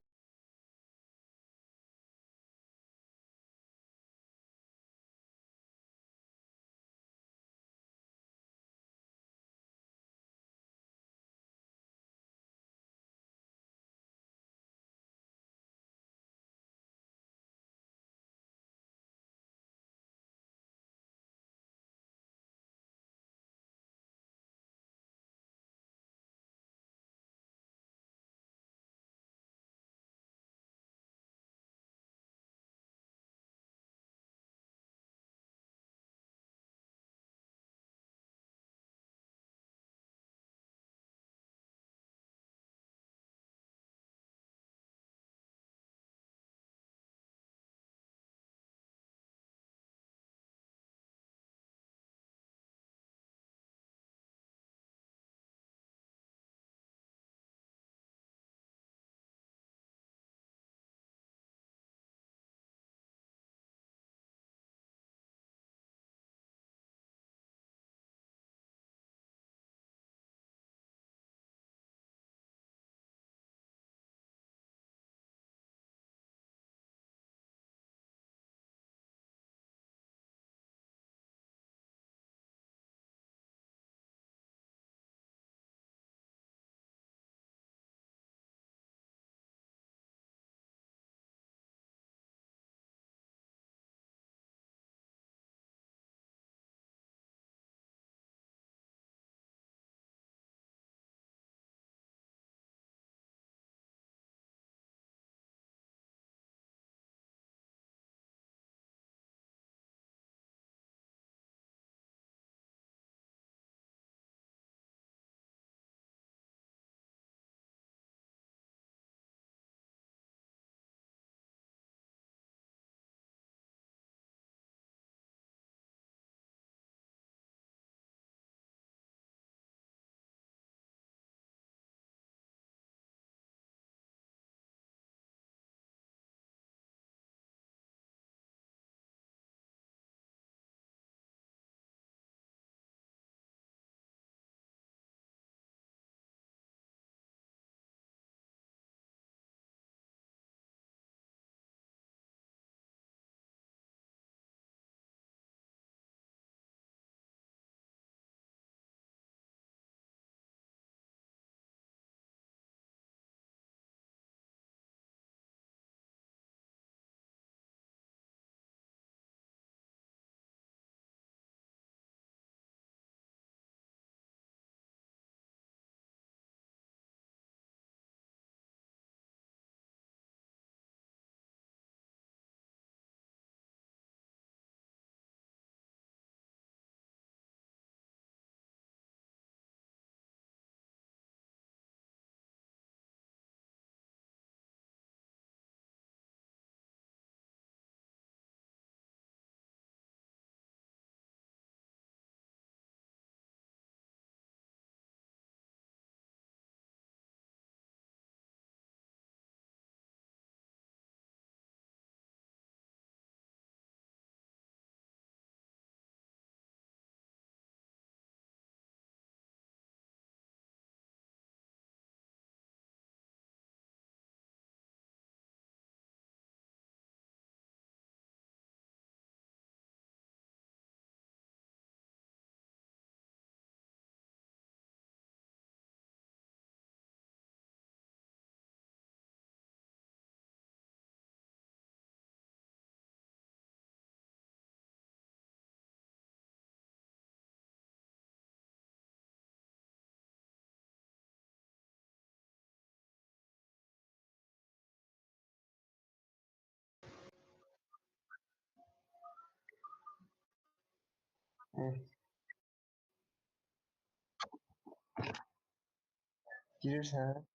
Girirsen.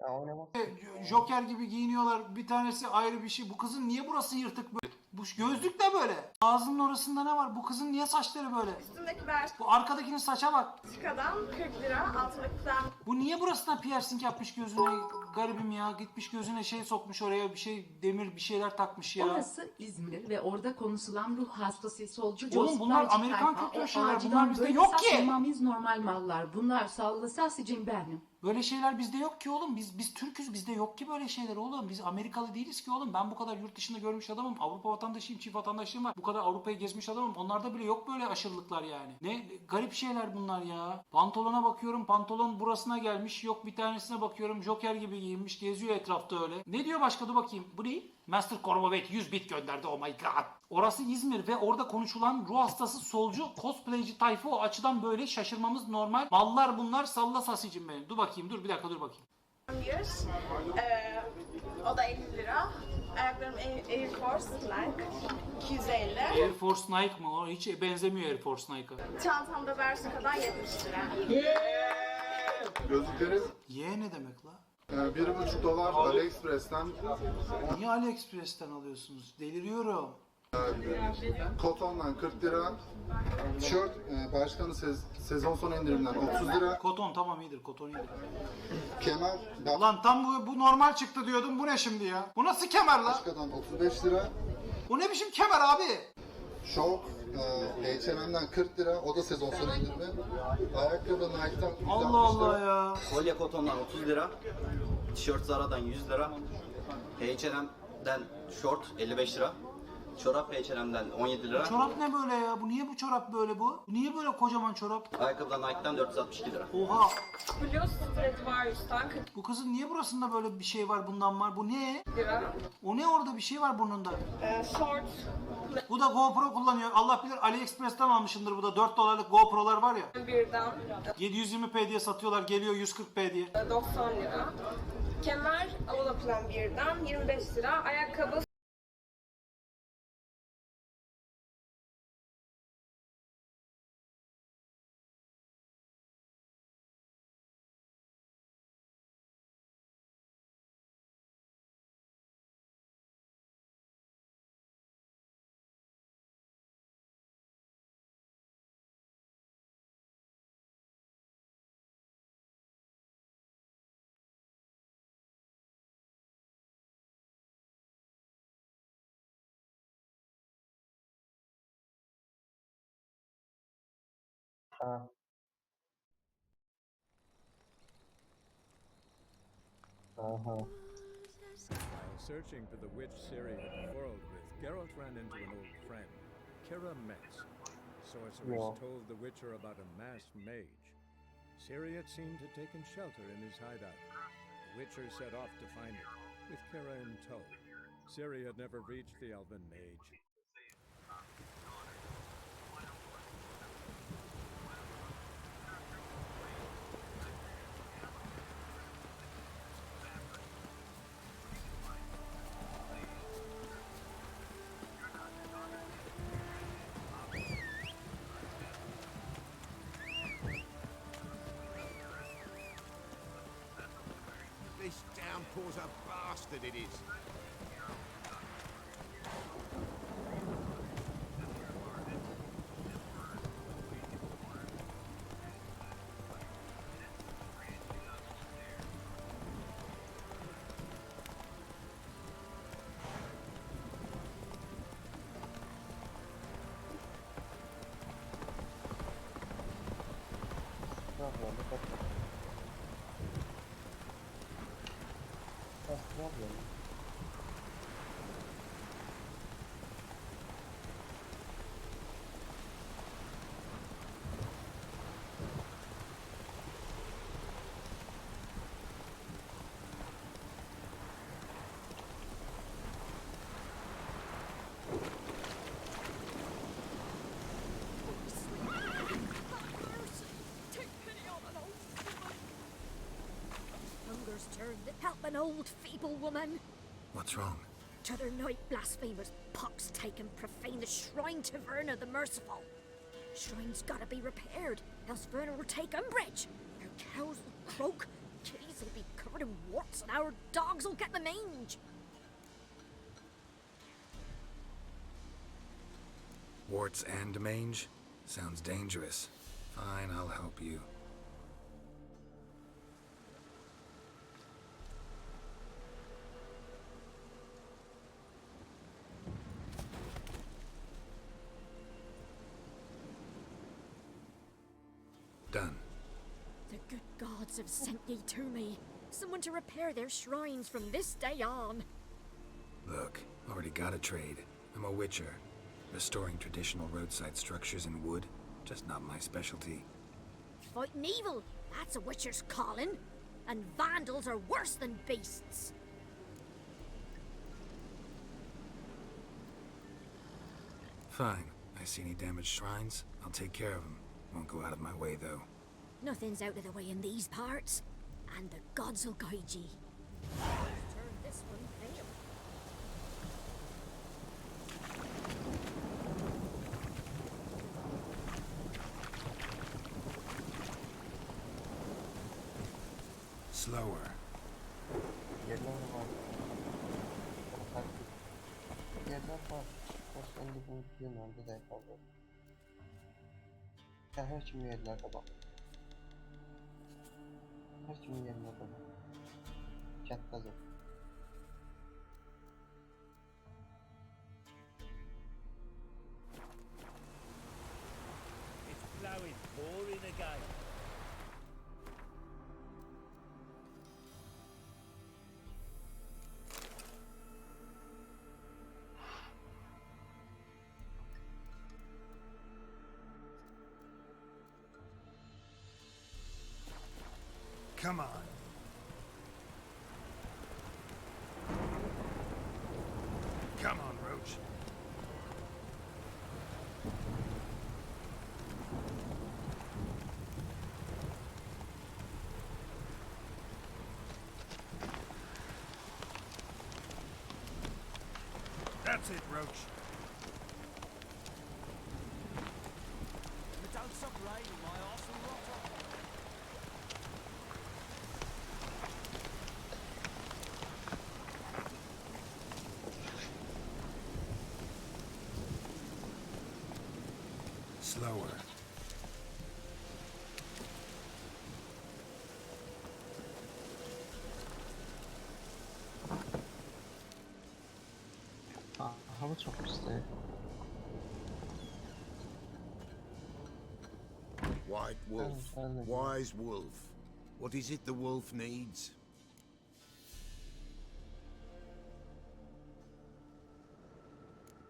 Ya oynamak. Joker gibi giyiniyorlar. Bir tanesi ayrı bir şey. Bu kızın niye burası yırtık böyle? Bu gözlük de böyle. Ağzının orasında ne var? Bu kızın niye saçları böyle? Üstündeki Bershka Bu arkadakinin saça bak. 40 lira, altındakinden Bu niye burasına piercing yapmış gözüne? Garibim ya. Gitmiş gözüne şey sokmuş oraya bir şey demir bir şeyler takmış ya. Orası İzmir ve orada konuşulan ruh hastası solcu Oğlum bunlar Josper Amerikan tayfa, kültürü o şeyler. acilen Bunlar bizde böyle yok ki. satmamız normal mallar. Bunlar sallasa sıcım benim. Böyle şeyler bizde yok ki oğlum. Biz Türk'üz. Bizde yok ki böyle şeyler oğlum. Biz Amerikalı değiliz ki oğlum. Ben bu kadar yurt dışında görmüş adamım. Avrupa vatandaşıyım, çift vatandaşlığım var. Bu kadar Avrupa'yı gezmiş adamım. Onlarda bile yok böyle aşırılıklar yani. Ne garip şeyler bunlar ya. Pantolona bakıyorum. Pantolon burasına gelmiş. Yok bir tanesine bakıyorum. Joker gibi giyinmiş. Geziyor etrafta öyle. Ne diyor başka? Dur bakayım. Bu ne? Master Corvovet 100 bit gönderdi. Oh my god. Orası İzmir ve orada konuşulan ruh hastası solcu cosplayci tayfa o açıdan böyle şaşırmamız normal. Mallar bunlar salla sasicim benim. Dur bakayım dur bir dakika dur bakayım. o da 50 lira. Ayaklarım Air Force Nike 250. Air Force Nike mı? O hiç benzemiyor Air Force Nike'a. Çantamda Bershka'dan 70 lira. Gözlükleri Y ne demek la? $1,5 AliExpress'ten. Niye AliExpress'ten alıyorsunuz? Deliriyorum. Koton'dan 40 lira. Tişört başkanı sezon sonu indirimden 30 lira. Koton tamam iyidir. Koton iyidir. Kemer Lan tam bu normal çıktı diyordum. Bu ne şimdi ya? Bu nasıl kemer la? Başkadan 35 lira. Bu ne biçim kemer abi? Şort H&M'den 40 lira. O da sezon sonu indirimi. Ayakkabı Nike'dan 160 Allah Allah lira. ya. Kolye Koton'dan 30 lira. Tişört Zara'dan 100 lira. H&M'den şort 55 lira. Çorap H&M'den 17 lira. Çorap ne böyle ya? Bu niye bu çorap böyle bu? Niye böyle kocaman çorap? Ayakkabıdan Nike'dan 462 lira. Oha. Blue Stradivarius'tan 40 Bu kızın niye burasında böyle bir şey var bundan var? Bu ne? lira. O ne orada bir şey var burnunda? Short Bu da GoPro kullanıyor. Allah bilir AliExpress'ten almışındır bu da. $4 GoPro'lar var ya. birden 720p diye satıyorlar. Geliyor 140p diye. 90 lira. Kemer Olaplan birden 25 lira. Ayakkabı While searching for the witch Ciri had quarreled with, Geralt ran into an old friend, Kira Metz. Sorceress told the Witcher about a masked mage. Ciri had seemed to taken shelter in his hideout. The Witcher set off to find it, with Kira in tow. Ciri had never reached the elven mage. This downpour's a bastard, it is. Help an old, feeble woman. What's wrong? T'other night blasphemers pox take and profane the shrine to Verna the Merciful. Shrine's gotta be repaired, else Verna will take umbrage. Our cows will croak, kitties will be covered in warts, and our dogs will get the mange. Warts and mange? Sounds dangerous. Fine, I'll help you. Done. The good gods have sent ye to me. Someone to repair their shrines from this day on. Look, already got a trade. I'm a witcher. Restoring traditional roadside structures in wood, just not my specialty. Fighting evil, that's a witcher's calling. And vandals are worse than beasts. Fine. I see any damaged shrines, I'll take care of them. Won't go out of my way, though. Nothing's out of the way in these parts. And the gods will guide ye. Turn this one pale. Slower. Yerler var. Yerler var. Aslında bu Yunan'da da yapalım. Her kimi yerlerde bak. Her kimi yerlerde bak. Kattadır. It's blowing, pouring again. Come on. Come on, Roach. That's it, Roach. But don't stop raining, my arse will rot off. Slower. Hava çok işte. White Wolf. Wise Wolf. What is it the wolf needs?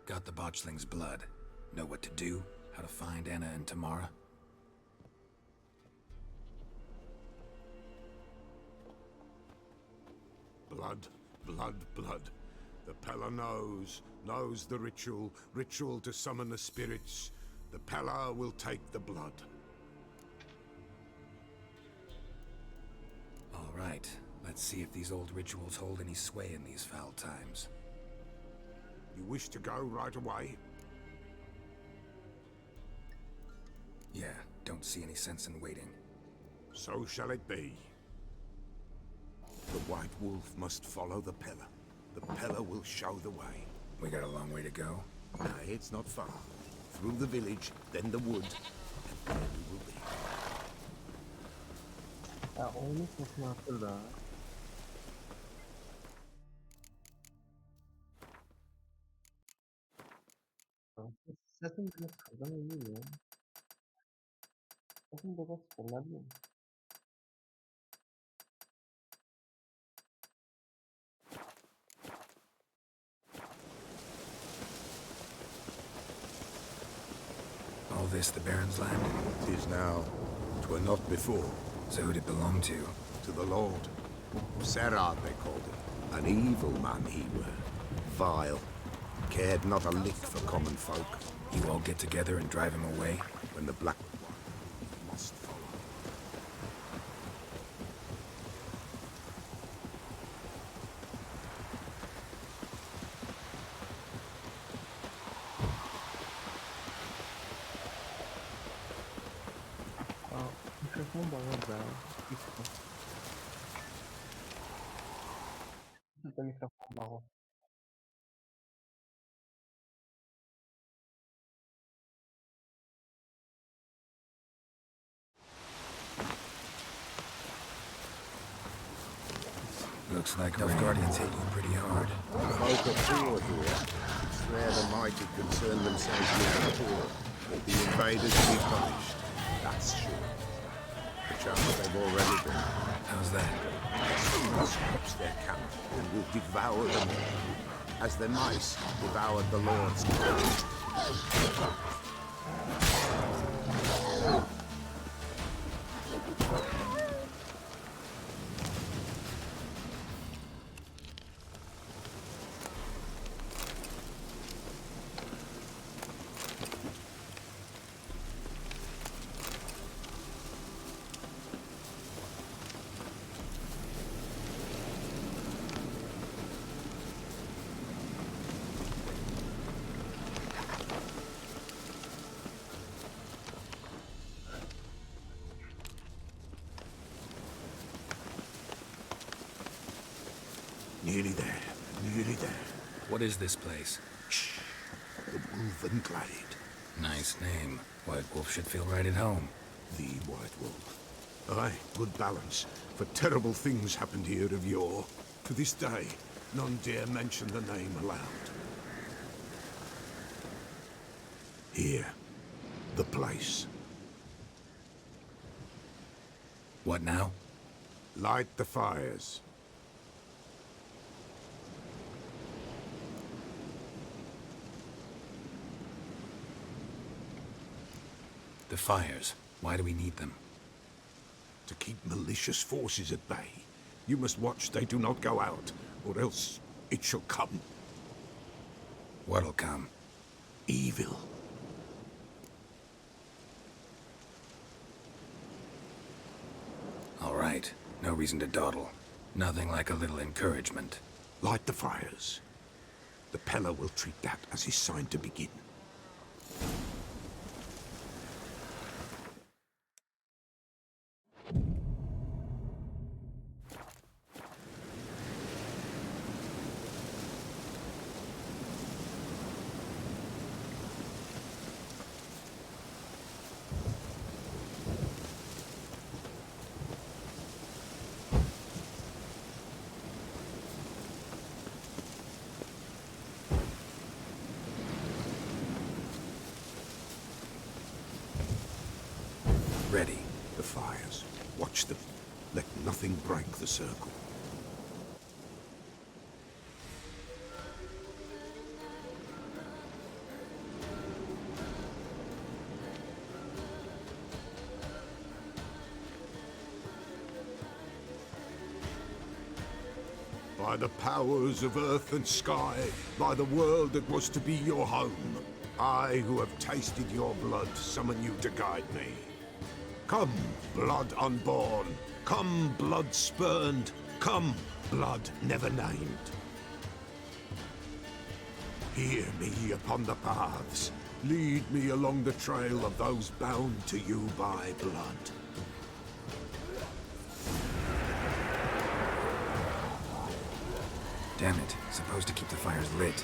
Got the botchling's blood. Know what to do? How to find Anna and Tamara? Blood, blood, blood. The Pella knows the ritual to summon the spirits. The Pella will take the blood. All right, let's see if these old rituals hold any sway in these foul times. You wish to go right away? Yeah, don't see any sense in waiting. So shall it be. The White Wolf must follow the Pella. The Pella will show the way. We got a long way to go. Nah, it's not far. Through the village, then the wood, and there we will be. Ya oyunu sesini hatırla. Sesin biraz kırdan iyi ya. Sesin biraz kırdan iyi. All this the Baron's land? It is now. 'Twere not before. So who'd it belong to? To the Lord. Serad they called him. An evil man he were. Vile. Cared not a lick for common folk. You all get together and drive him away? When the Black must follow. bağır be. Bir de mikrofon bağlı. Looks like those guardians hit you pretty hard. Folk are poor here. Swear the mighty concern themselves with the poor. The invaders be punished. That's sure. Perchance they've already been. How's that? Stops their camp and will devour them as the mice devoured the Lord's. Nearly there. Nearly there. What is this place? Shh. The Wolven Glade. Nice name. White Wolf should feel right at home. The White Wolf. Aye, good balance. For terrible things happened here of yore. To this day, none dare mention the name aloud. Here. The place. What now? Light the fires. The fires. Why do we need them? To keep malicious forces at bay. You must watch they do not go out, or else it shall come. What'll come? Evil. All right. No reason to dawdle. Nothing like a little encouragement. Light the fires. The Pella will treat that as his sign to begin. Ready. The fires. Watch them. Let nothing break the circle. By the powers of earth and sky, by the world that was to be your home, I, who have tasted your blood, summon you to guide me. Come, blood unborn. Come, blood spurned. Come, blood never named. Hear me upon the paths. Lead me along the trail of those bound to you by blood. Damn it. Supposed to keep the fires lit.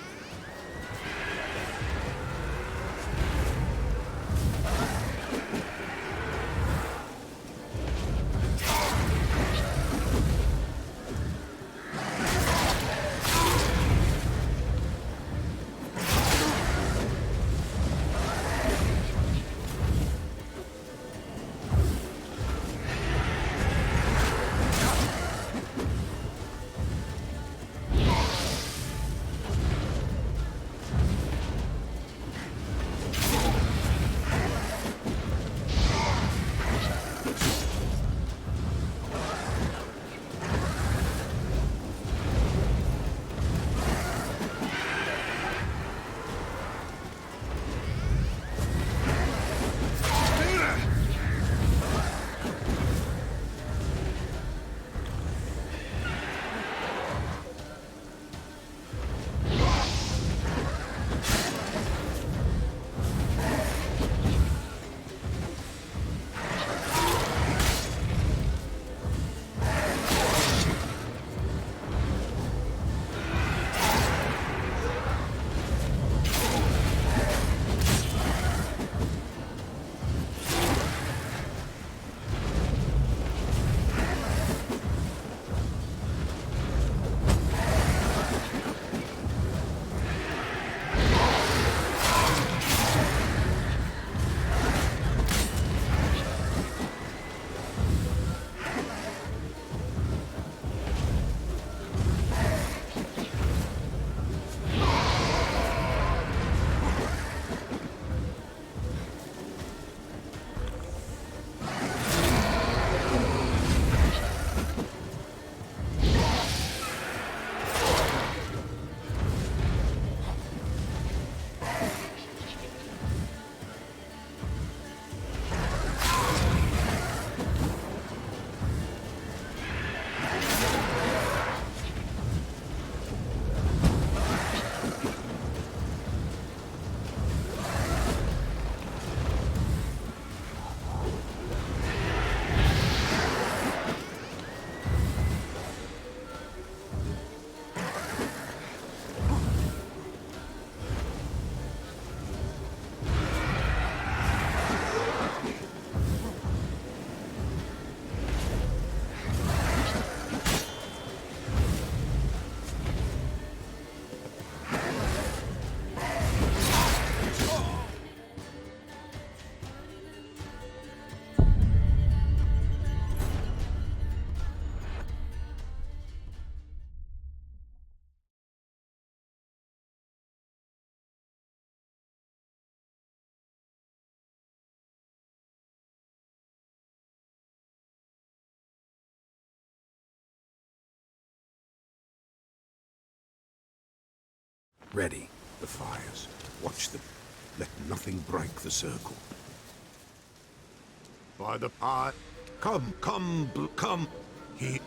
Ready. The fires. Watch them. Let nothing break the circle. By the eye. Come, come. Here.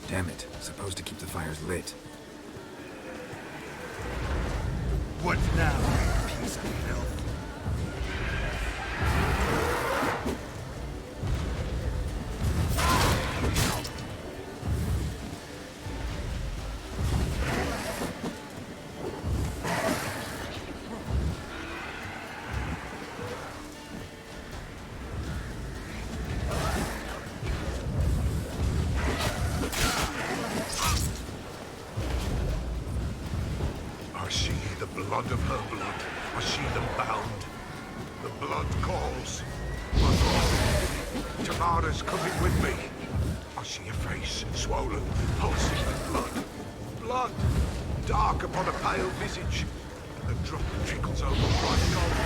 Damn it. Supposed to keep the fires lit. What now, piece of filth? I see the blood of her blood. I see them bound. The blood calls. Tamara's coming with me. I see a face, swollen, pulsing with blood. Blood! Dark upon a pale visage. The drop trickles over bright gold.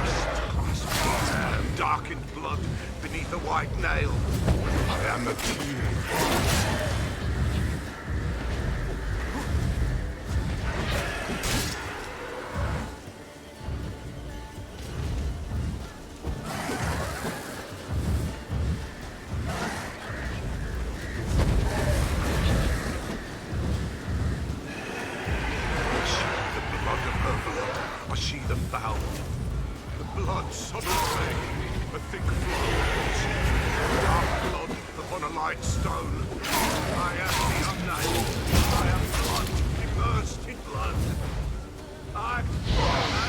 Fist clasped. I am darkened blood beneath a white nail. I am the tear. I see them bound. The blood sodded me. A thick flow. Dark blood upon a light stone. I am the unnamed. I am blood, immersed in blood. I am dead.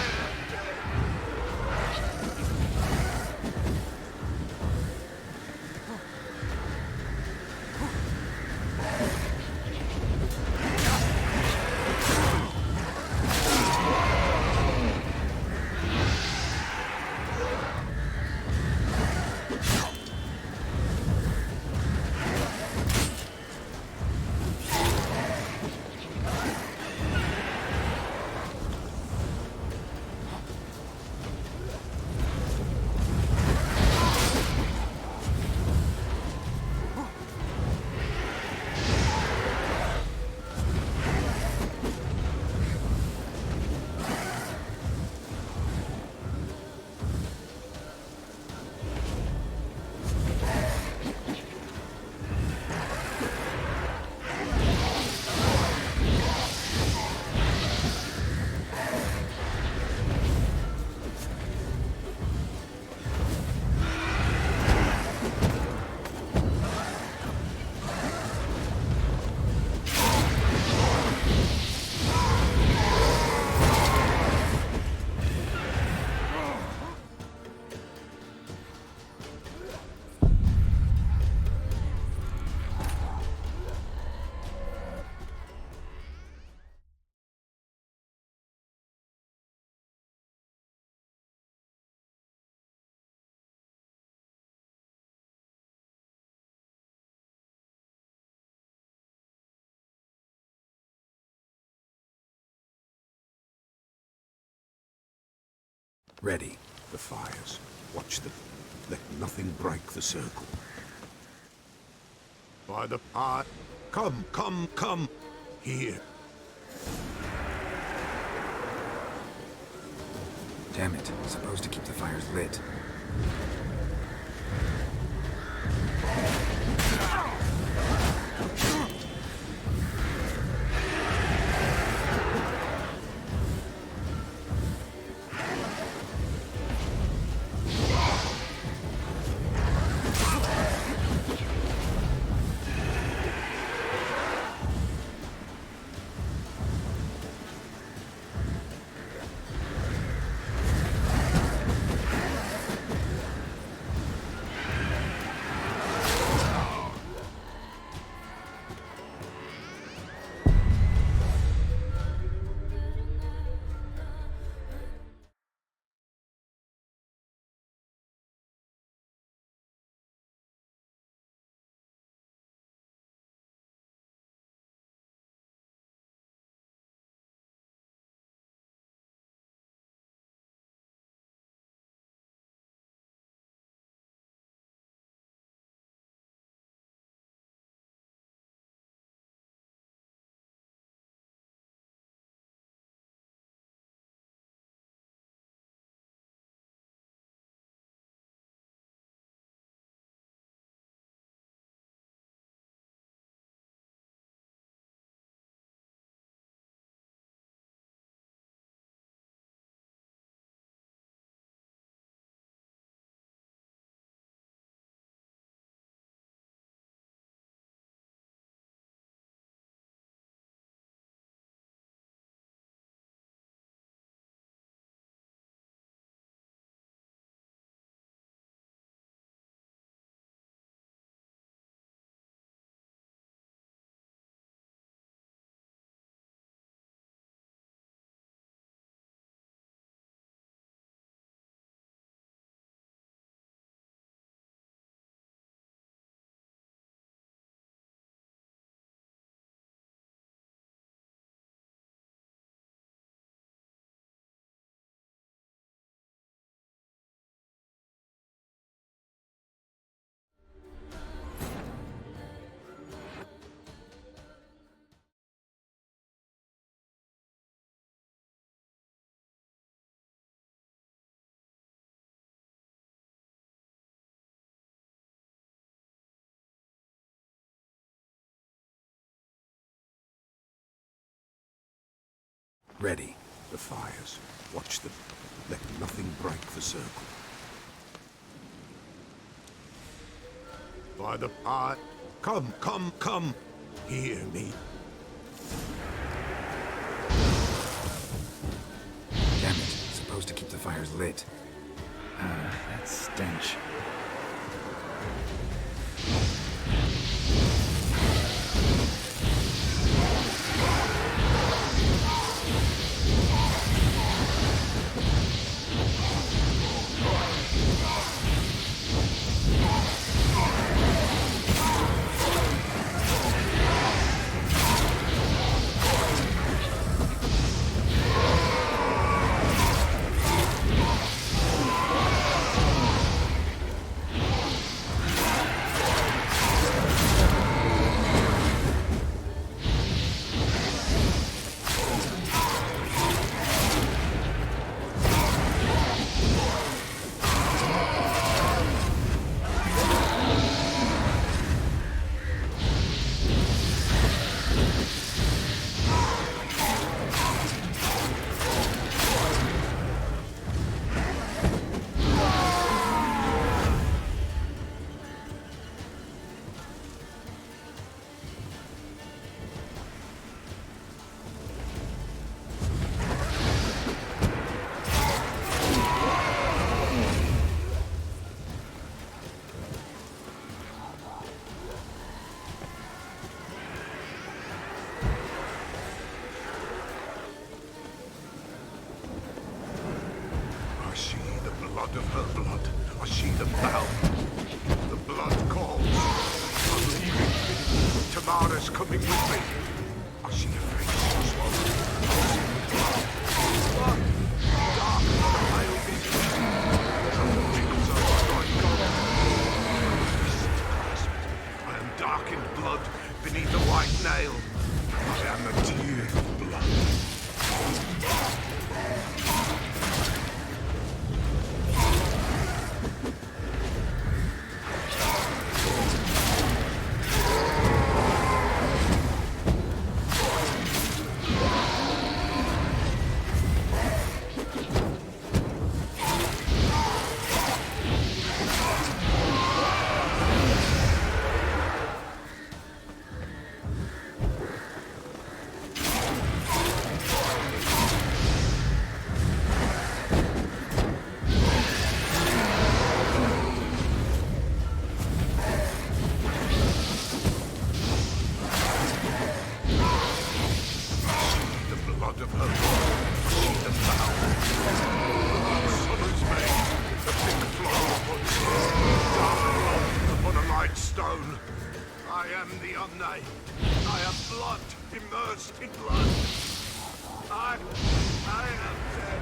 Ready. The fires. Watch them. Let nothing break the circle. By the eye. Come. Here. Damn it. Supposed to keep the fires lit. Ready. The fires. Watch them. Let nothing break the circle. By the eye. Come, come, come. Hear me. Damn it. Supposed to keep the fires lit. That stench. I see the blood of her blood. I see them bound. The blood calls. I'm leaving. Tamara's coming with me. I see a face swollen. I see the blood. Blood. Dark as the pale visage. From the wings of the bright gold. I am darkened blood beneath the white nail. I am a tear of blood. I am the unnamed. I am blood, immersed in blood. I am dead.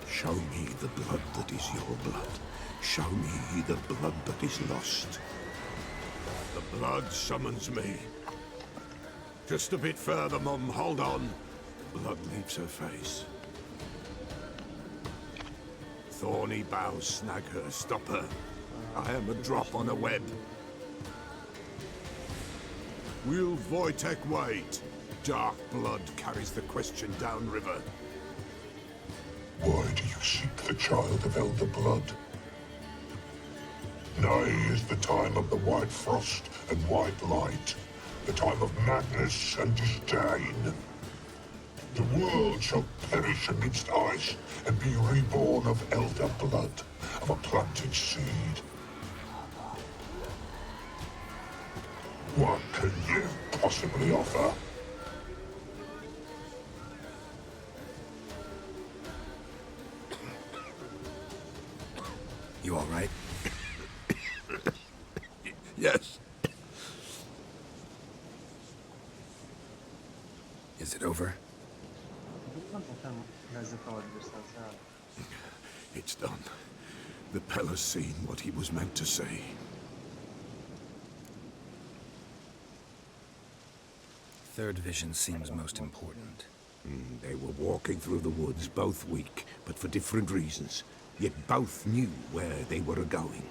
Show me the blood that is your blood. Show me the blood that is lost. The blood summons me. Just a bit further, Mum. Hold on. Blood leaves her face. Thorny boughs snag her. Stop her. I am a drop on a web. Will Wojtek wait? Dark blood carries the question downriver. Why do you seek the child of Elder Blood? Nigh is the time of the white frost and white light, the time of madness and disdain. The world shall perish amidst ice and be reborn of Elder Blood, of a planted seed. What can you possibly offer? You all right? Yes. Is it over? It's done. The Pella's seen what he was meant to say. Third vision seems most important. They were walking through the woods, both weak, but for different reasons. Yet both knew where they were going.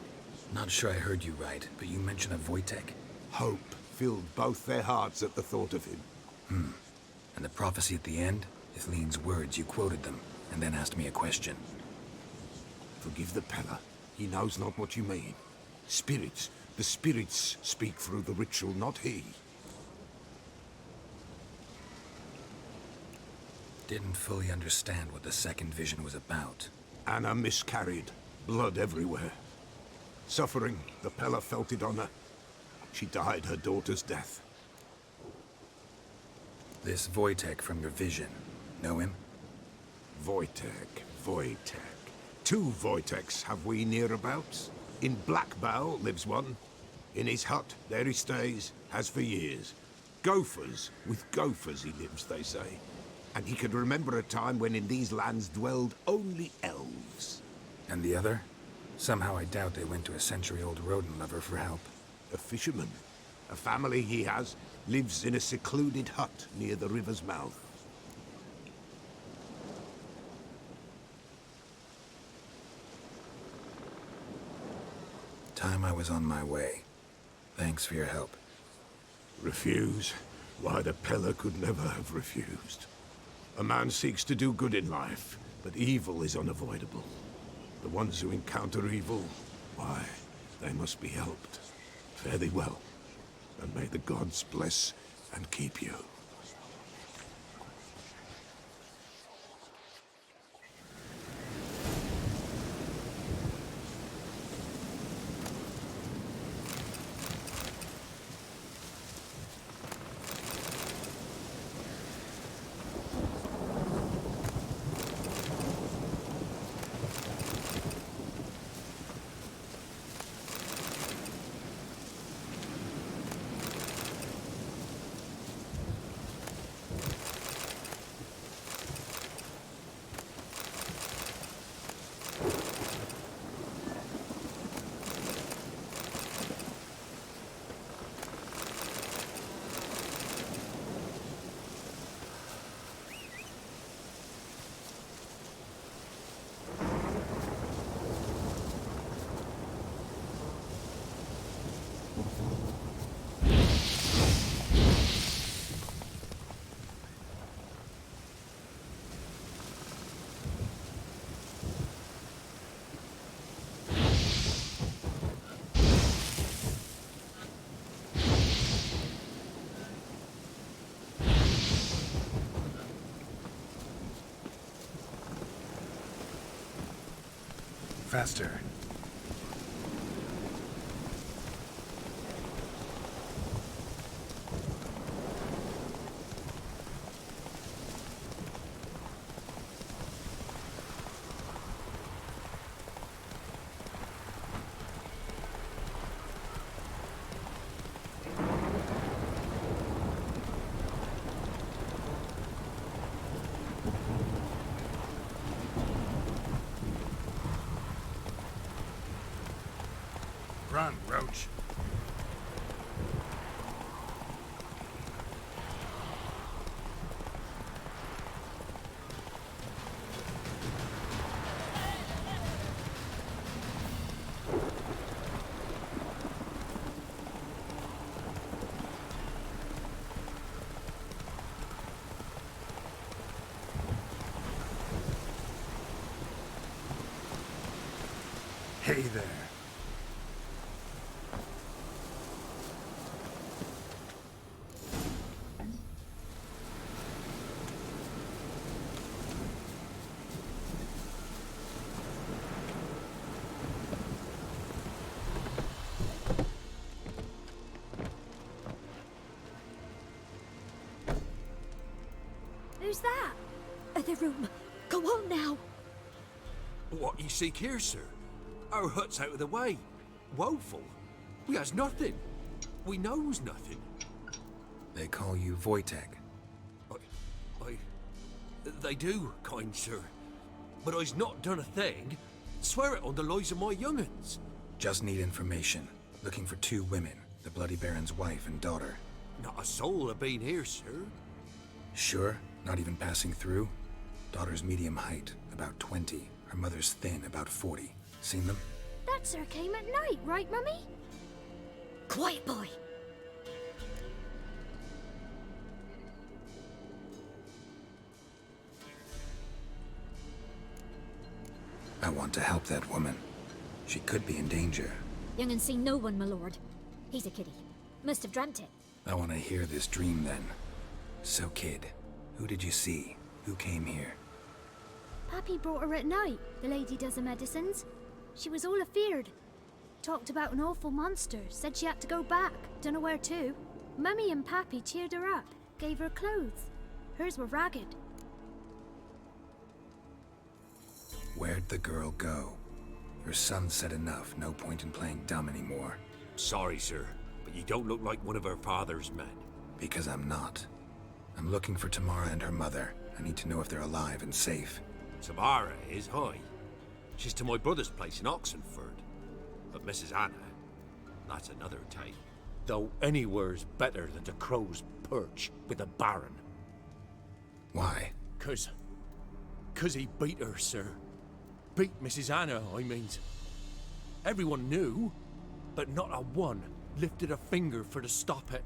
Not sure I heard you right, but you mentioned a Wojtek. Hope filled both their hearts at the thought of him. And the prophecy at the end? Ithlinne's words, you quoted them, and then asked me a question. Forgive the Pella. He knows not what you mean. Spirits. The spirits speak through the ritual, not he. Didn't fully understand what the second vision was about. Anna miscarried. Blood everywhere. Suffering, the Pella felt it on her. She died her daughter's death. This Wojtek from your vision, know him? Wojtek. Two Wojteks have we nearabouts. In Blackbow lives one. In his hut, there he stays, has for years. Gophers, with gophers he lives, they say. And he could remember a time when in these lands dwelled only elves. And the other? Somehow I doubt they went to a century-old rodent lover for help. A fisherman. A family he has lives in a secluded hut near the river's mouth. Time I was on my way. Thanks for your help. Refuse? Why, the Pella could never have refused. A man seeks to do good in life, but evil is unavoidable. The ones who encounter evil, why, they must be helped. Fare thee well, and may the gods bless and keep you. Faster. Run, Roach. Hey there. Who's that? Other room. Go on now. What you seek here, sir? Our hut's out of the way. Woeful. We has nothing. We knows nothing. They call you Wojtek. They do, kind sir. But I's not done a thing. Swear it on the lives of my young'uns. Just need information. Looking for 2 women, the Bloody Baron's wife and daughter. Not a soul have been here, sir. Sure? Not even passing through? Daughter's medium height, about 20. Her mother's thin, about 40. Seen them? That sir came at night, right, Mummy? Quiet, boy. I want to help that woman. She could be in danger. Young'un seen no one, my lord. He's a kiddie. Must have dreamt it. I want to hear this dream then. So, kid, who did you see? Who came here? Pappy brought her at night, the lady does the medicines. She was all afeared. Talked about an awful monster, said she had to go back, dunno where to. Mummy and Pappy cheered her up, gave her clothes. Hers were ragged. Where'd the girl go? Your son said enough, no point in playing dumb anymore. Sorry, sir, but you don't look like one of her father's men. Because I'm not. I'm looking for Tamara and her mother. I need to know if they're alive and safe. Tamara is high. She's to my brother's place in Oxenford. But Mrs. Anna, that's another tale. Though anywhere's better than the Crow's Perch with the Baron. Why? 'Cause he beat her, sir. Beat Mrs. Anna, I means. Everyone knew, but not a one lifted a finger for to stop it.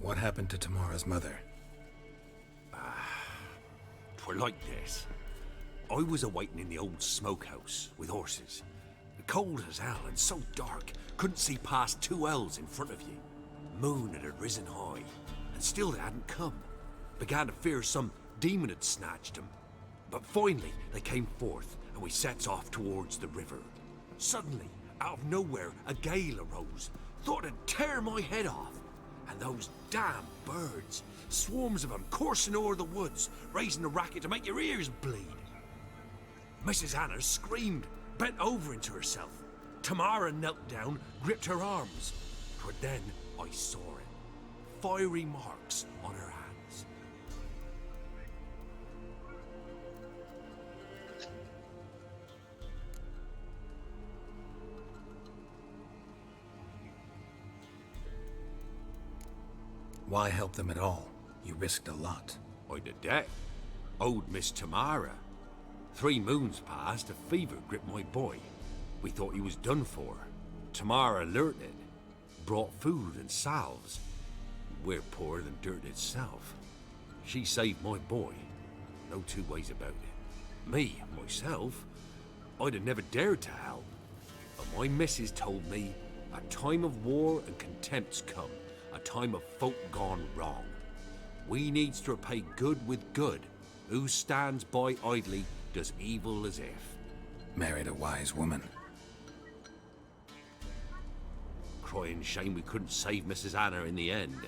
What happened to Tamara's mother? 'Twere like this. I was a-waiting in the old smokehouse with horses. Cold as hell and so dark, couldn't see past 2 ells in front of you. Moon had risen high, and still they hadn't come. Began to fear some demon had snatched them. But finally they came forth, and we sets off towards the river. Suddenly, out of nowhere, a gale arose. Thought it'd tear my head off. And those damn birds, swarms of them coursing o'er the woods, raising a racket to make your ears bleed. Mrs. Anna screamed, bent over into herself. Tamara knelt down, gripped her arms. For then I saw it. Fiery marks on her hands. Why help them at all? You risked a lot. I did that. Owed Miss Tamara. 3 moons passed, a fever gripped my boy. We thought he was done for. Tamara alerted, brought food and salves. We're poorer than dirt itself. She saved my boy. No 2 ways about it. Me, myself, I'd have never dared to help. But my missus told me a time of war and contempt's come. A time of folk gone wrong. We needs to repay good with good. Who stands by idly does evil as if. Married a wise woman. Crying shame we couldn't save Mrs. Anna in the end.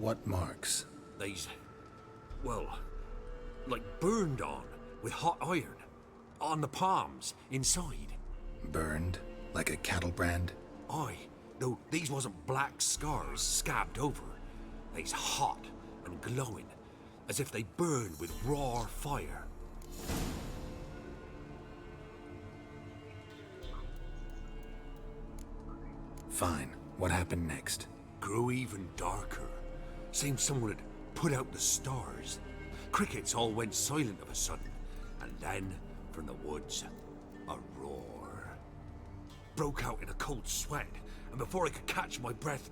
What marks? These, well, like burned on with hot iron. On the palms, inside. Burned? Like a cattle brand? Aye, though these wasn't black scars scabbed over. They's hot and glowing, as if they burned with raw fire. Fine. What happened next? Grew even darker. Seemed someone had put out the stars. Crickets all went silent of a sudden, and then, from the woods, a roar. Broke out in a cold sweat, and before I could catch my breath,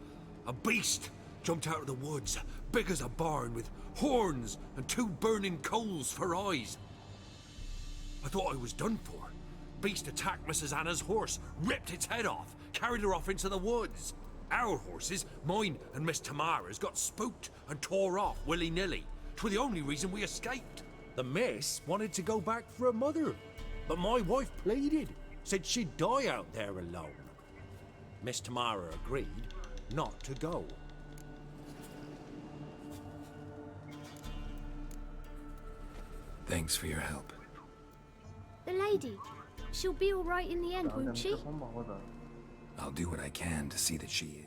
a beast, jumped out of the woods, big as a barn, with horns and 2 burning coals for eyes. I thought I was done for. Beast attacked Mrs. Anna's horse, ripped its head off, carried her off into the woods. Our horses, mine and Miss Tamara's, got spooked and tore off willy-nilly. 'Twere the only reason we escaped. The miss wanted to go back for her mother, but my wife pleaded, said she'd die out there alone. Miss Tamara agreed not to go. Thanks for your help. The lady, she'll be all right in the end, won't she? I'll do what I can to see that she is.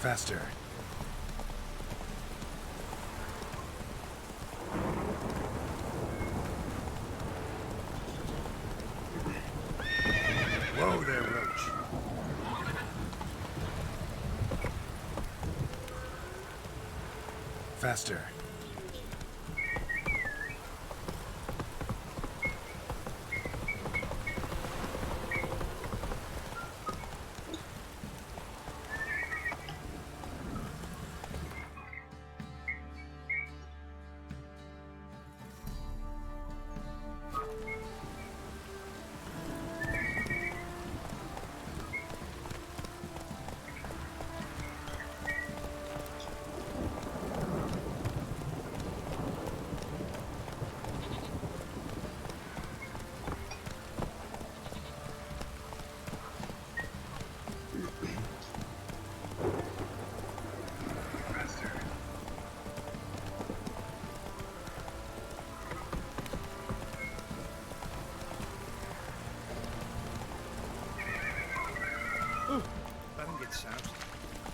Faster. Whoa there, Roach. Faster.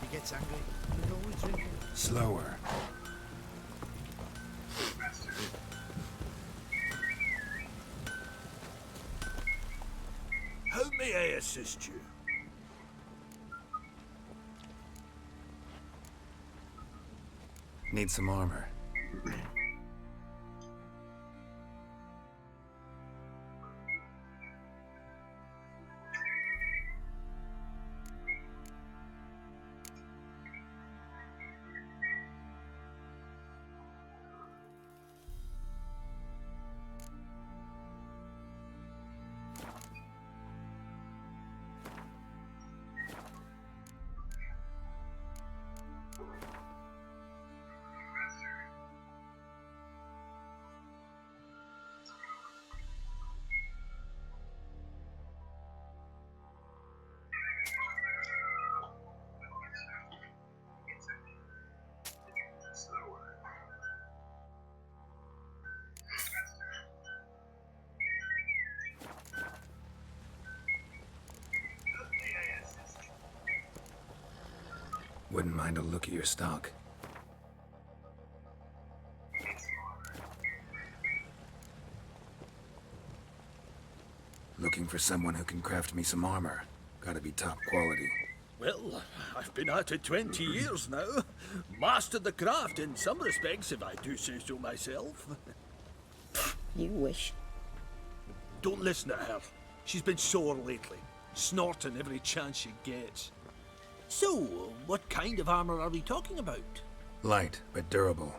he gets angry, he's always drinking. Slower. How may I assist you? Need some armor. Wouldn't mind a look at your stock. Looking for someone who can craft me some armor. Gotta be top quality. Well, I've been at it 20 years now. Mastered the craft in some respects, if I do say so myself. You wish. Don't listen to her. She's been sore lately, snorting every chance she gets. So, what kind of armor are we talking about? Light, but durable.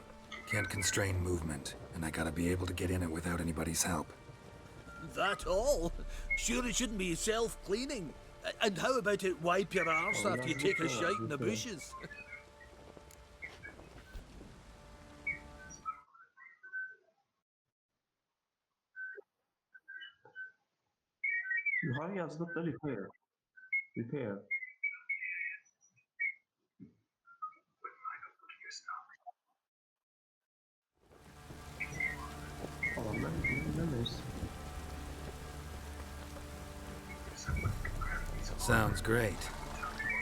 Can't constrain movement, and I gotta be able to get in it without anybody's help. That all? Sure it shouldn't be self-cleaning. And how about it wipe your arse after you take a shite in the bushes? Yukarı yazılıp da repair. Repair. Adamlar bilmiyoruz. Sounds great.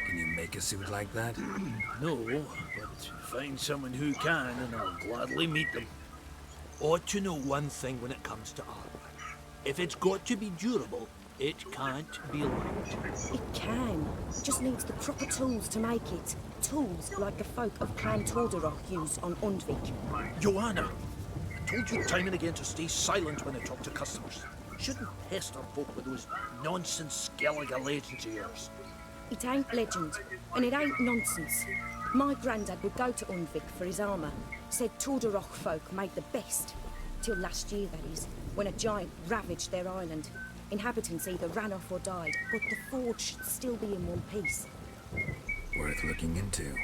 Can you make a suit like that? No, but find someone who can and I'll gladly meet them. Ought to know one thing when it comes to armor. If it's got to be durable, it can't be light. It can. Just needs the proper tools to make it. Tools like the folk of Clan Tordarroch use on Undvik. Joanna, I told you time and again to stay silent when I talk to customers. Shouldn't pester folk with those nonsense Skellige legends of yours. It ain't legend, and it ain't nonsense. My granddad would go to Undvik for his armour. Said Tordarroch folk made the best. Till last year, that is, when a giant ravaged their island. Inhabitants either ran off or died, but the forge should still be in one piece. Worth looking into.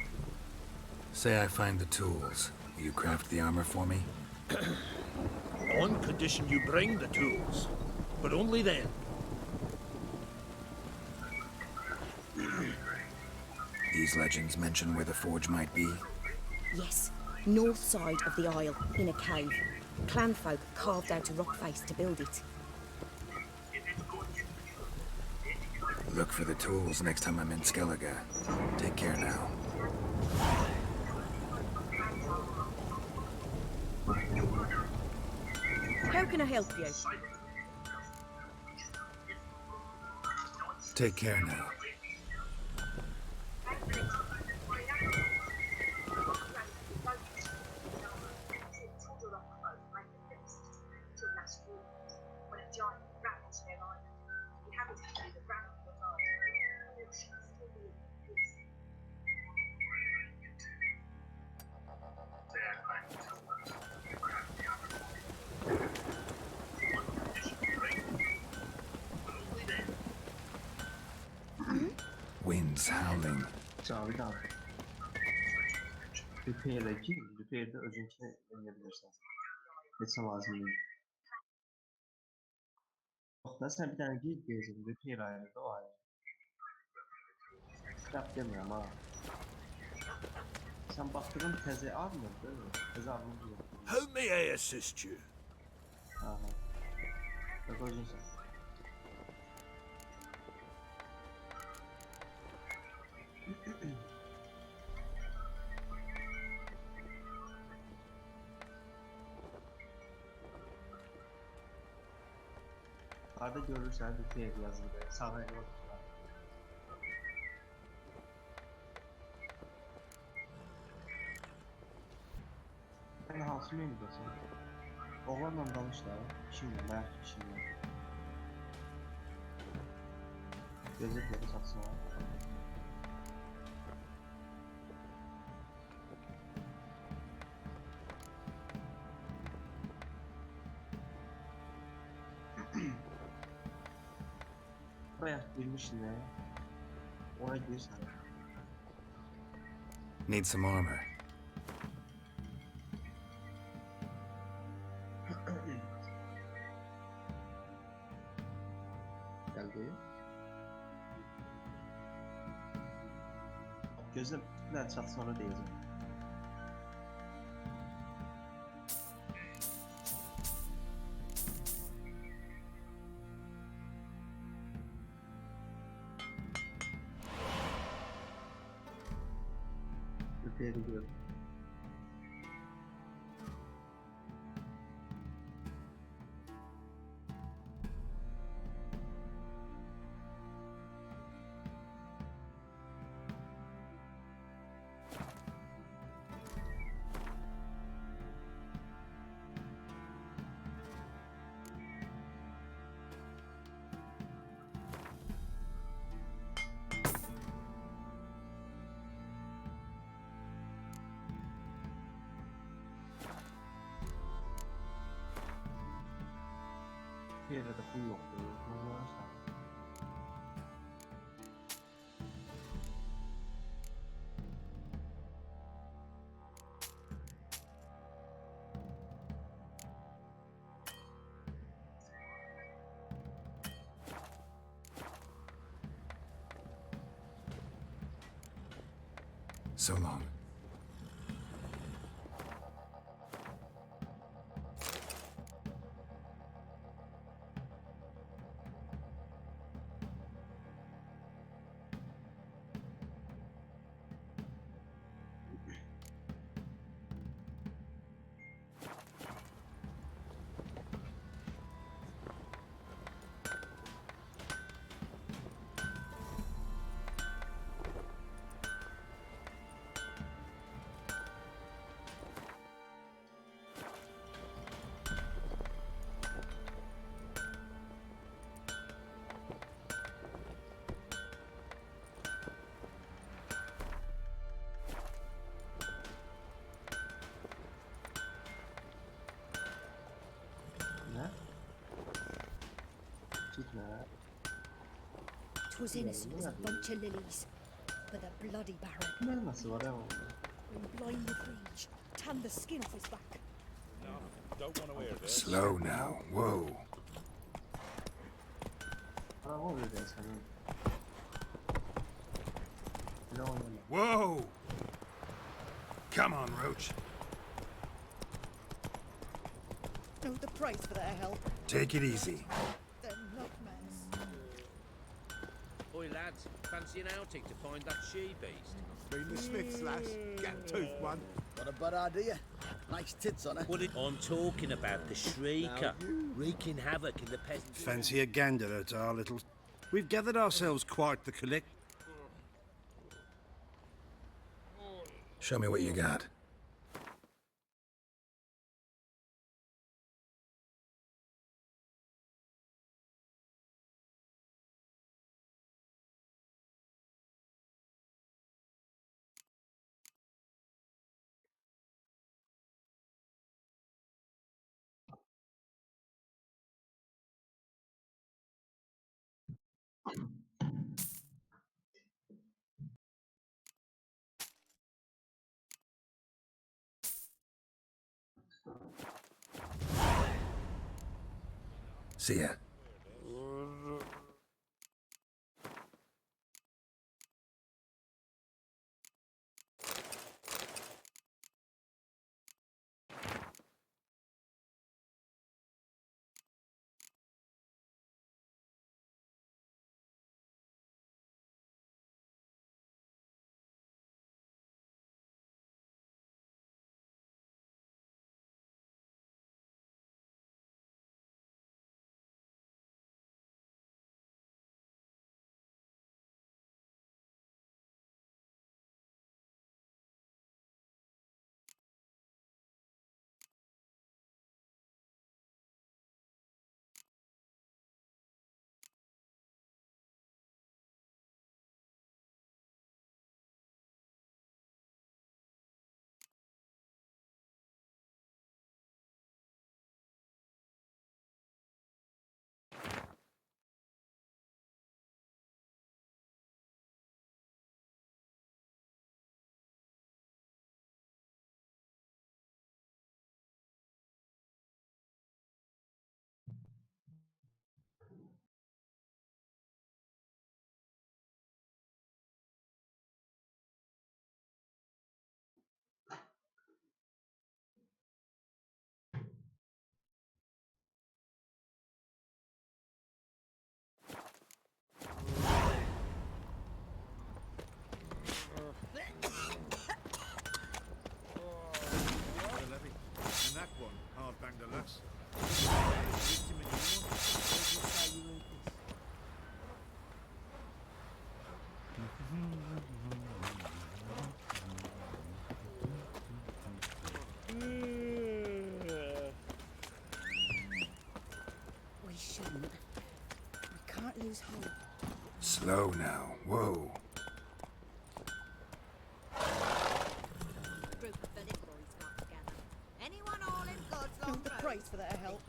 Say I find the tools. Will you craft the armor for me? On condition you bring the tools. But only then. These legends mention where the forge might be? Yes, north side of the isle, in a cave. Clanfolk carved out a rock face to build it. Look for the tools next time I'm in Skellige. Take care now. How can I help you? Take care now. Winds howling. Cavit abi. Repair'e gir, Repair'de özünkine deneyebilirsin. Geçen lazım değil. Bak mesela bir tane giyip gezdim, Repair ayrı da o ayrı. Scrap demiyorum ha. Sen baktığın teze almıyor değil mi? Teze almıyor. How may I assist you? Aha. Bak o yüzden. Arada görürsen Repair yazılı sağ el var. Ben hatırlıyorum da sen. Oğlanla danış da. Şimdi ben şimdi. Gözetleri satsın var. Buraya bilmişsin ya. Oraya girsen. Need some armor. Geldi. Gözüm ben çat sonra diyeceğim. Repair'e gidiyorum. Repair'e de full yok. So long. Twas innocent as a bunch of lilies, but the bloody Baron, Nasıl var ya? blind with rage, tanned the skin off his back. Don't want to hear this. Slow now. Whoa. Aa, oluyor ya senin. Ne oluyor? Whoa! Come on, Roach. Know the price for their help. Take it easy. They're nightmares. Oi lads, fancy an outing to find that she-beast? Been the Smiths, lass. Gap-toothed one. Got a bad idea. Nice tits on her. I'm talking about the Shrieker, wreaking havoc in the peasant. Fancy a gander at our little... We've gathered ourselves quite the collect... Show me what you got. See ya. Slow now. Whoa. Group of village boys got together. Anyone all in God's long The price for their help.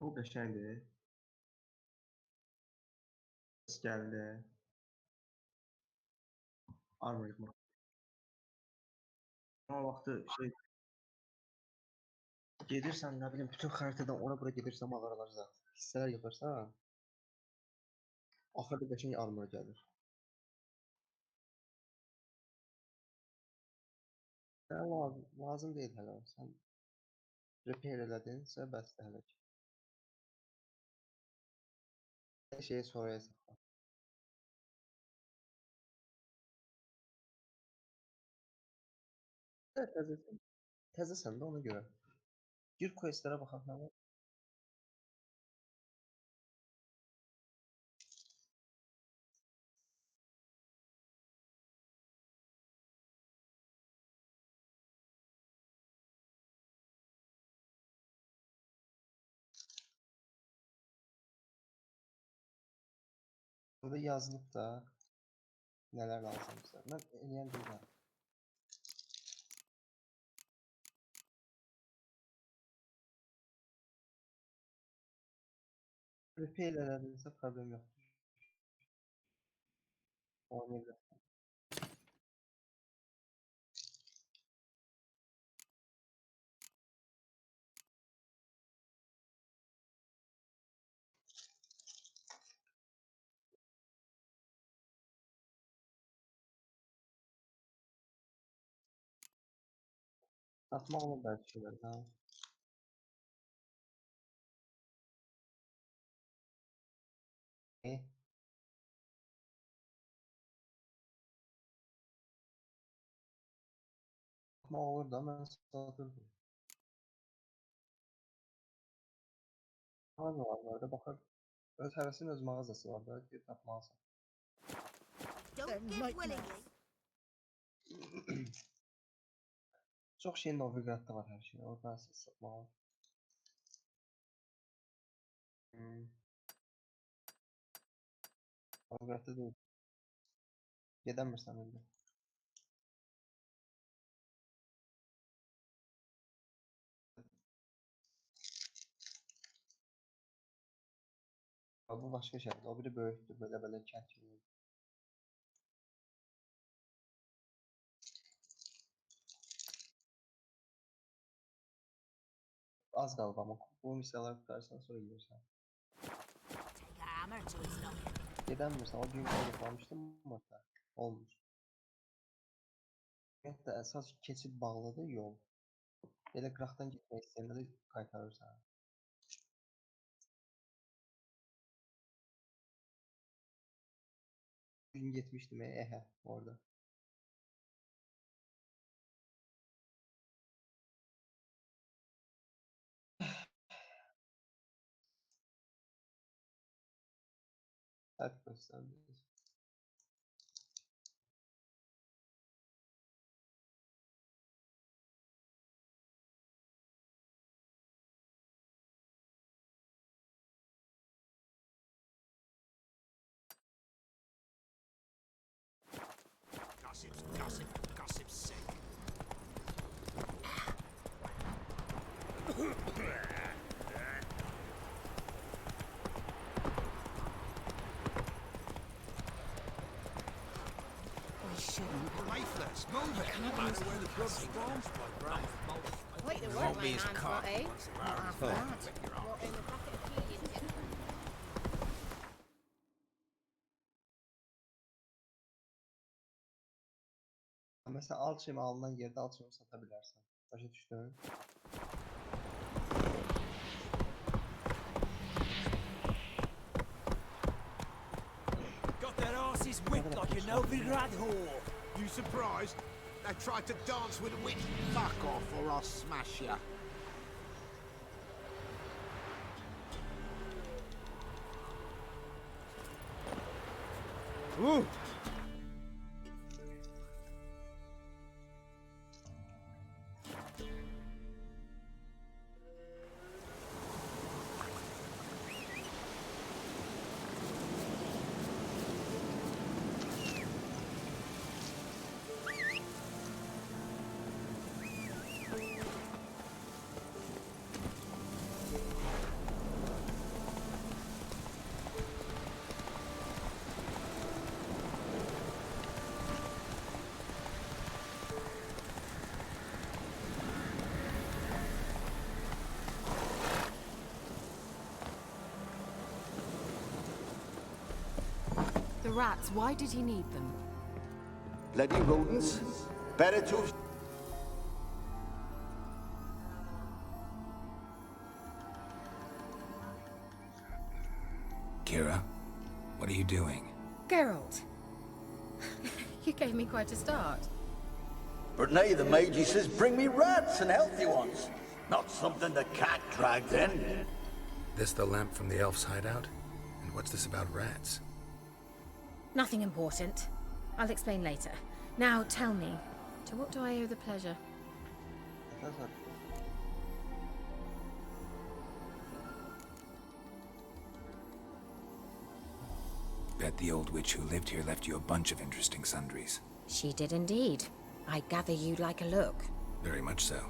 Bu qəşəngdir. Ses gəldi. Armor yıkmaq. Ama vaxtı şey... Gedirsən, nə bilim, bütün xəritadan ora-bura gedirsən, mağaralar zaten. Hissələr yaparsan, axırda qəşəng armor gəlir. Sən lazım deyil hələ. Sən repair elədinsə, bəsdir hələ ki. Hər şeyi sonraya saxla. Təzəsən. Təzəsən də ona görə. Gir questlərə baxaq nə var. Burada yazılıb da nələr lazımdır. Mən eləyən deyirəm. Repair elədinsə problem yoxdur. Oynayabilirsən. Satmaq olur bəzi şeylərdən. Satmaq olur da mən satırdım. Hangi var burada baxır. Öz həvəsin öz mağazası var da, gir tapmalısın. Don't give willingly. Çox şey Novigradda var hər şey. Oradan siz satmaq olur. Novigradda deyil. Gedəmirsən indi. Bu başqa şeydir. O biri böyükdür. Belə kənd kimi. Az qalıb amma bu misiyaları tutarsan sonra gidersən. Gedəmirsən. O gün yoxlamışdım orada. Olmuş. Hətta əsas keçid bağlıdır yol. Elə qıraqdan getmək istəyəndə də qaytarırsan. Gün getmişdim orada. Hep göstermiyoruz. Gossip's sick. Lifeless, move Wait, there weren't my hands, what, eh? Not after that. What, in the bucket of tea you did? Mesela alçıyım alınan yerde alçıyımı satabilirsin. Başa düştün. Got their asses whipped like a Novigrad whore. You surprised? They tried to dance with a witch. Fuck off or I'll smash ya. Ooh. The rats, why did he need them? Bloody rodents. Better to... Kira, what are you doing? Geralt. You gave me quite a start. But now the mage says bring me rats and healthy ones. Not something the cat dragged in. This the lamp from the elf's hideout? And what's this about rats? Nothing important. I'll explain later. Now tell me, to what do I owe the pleasure? Bet the old witch who lived here left you a bunch of interesting sundries. She did indeed. I gather you'd like a look. Very much so.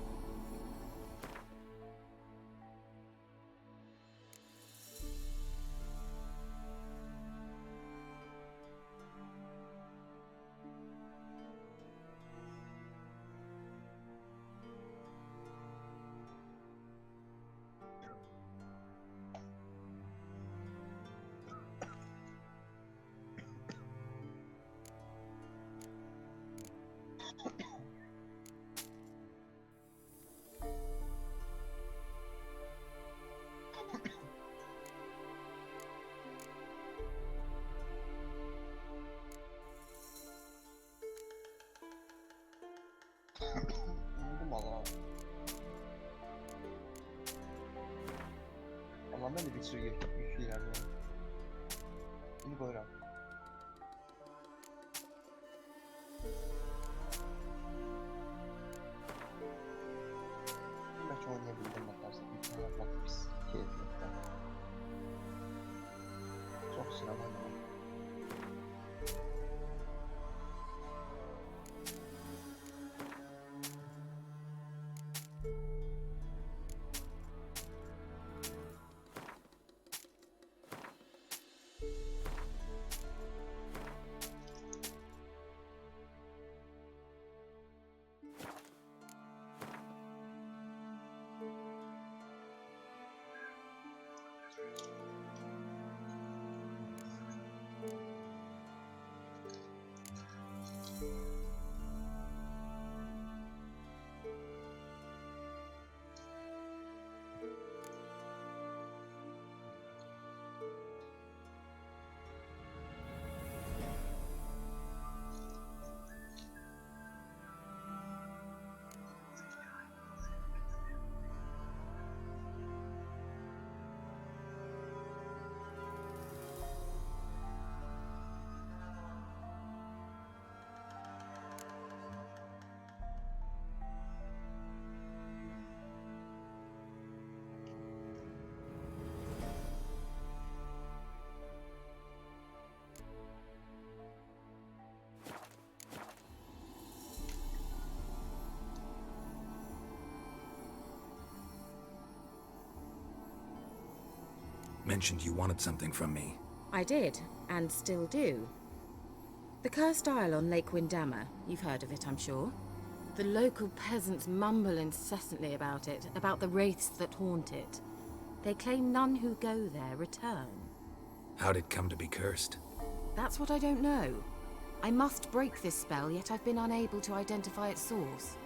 Buldum Allah'ım. Allah'ım ben de bir sürü güçlü ilerliyorum. Bunu böyle. Bir maç oynayabildim bakarsan. Bir tane yapmak biz keyiflikten. Çok sıra oynamak. Mentioned you wanted something from me. I did, and still do. The Cursed Isle on Lake Windammer. You've heard of it, I'm sure. The local peasants mumble incessantly about it, about the wraiths that haunt it. They claim none who go there return. How'd it come to be cursed? That's what I don't know. I must break this spell, yet I've been unable to identify its source.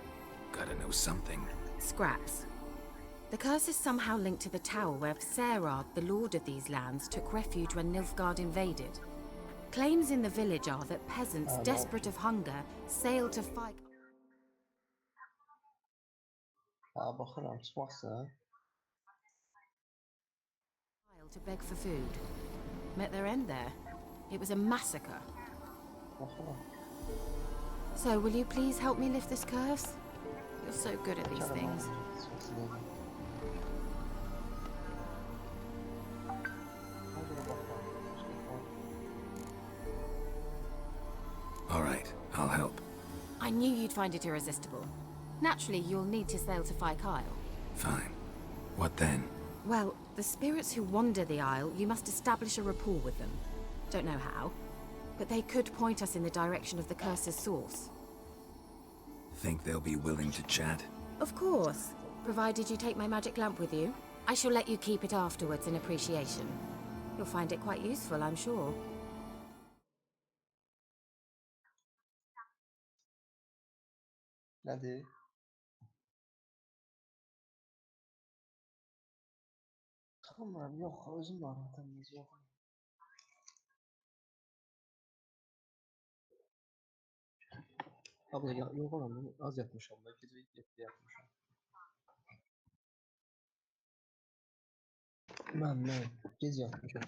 Gotta know something. Scraps. The curse is somehow linked to the tower where Serad, the lord of these lands, took refuge when Nilfgaard invaded. Claims in the village are that peasants, desperate of hunger, sailed to fight... Baxıram, çıxmaqsa. To beg for food. Met their end there. It was a massacre. So, will you please help me lift this curse? You're so good at these things. All right, I'll help. I knew you'd find it irresistible. Naturally, you'll need to sail to Fyke Isle. Fine. What then? Well, the spirits who wander the Isle, you must establish a rapport with them. Don't know how, but they could point us in the direction of the curse's source. Think they'll be willing to chat? Of course, provided you take my magic lamp with you. I shall let you keep it afterwards in appreciation. You'll find it quite useful, I'm sure. Hadi. Tamam yok özüm var zaten yok. Abla ya, yok olan az yatmışım. Belki de yetti yatmışım. Ben gez yatmışım.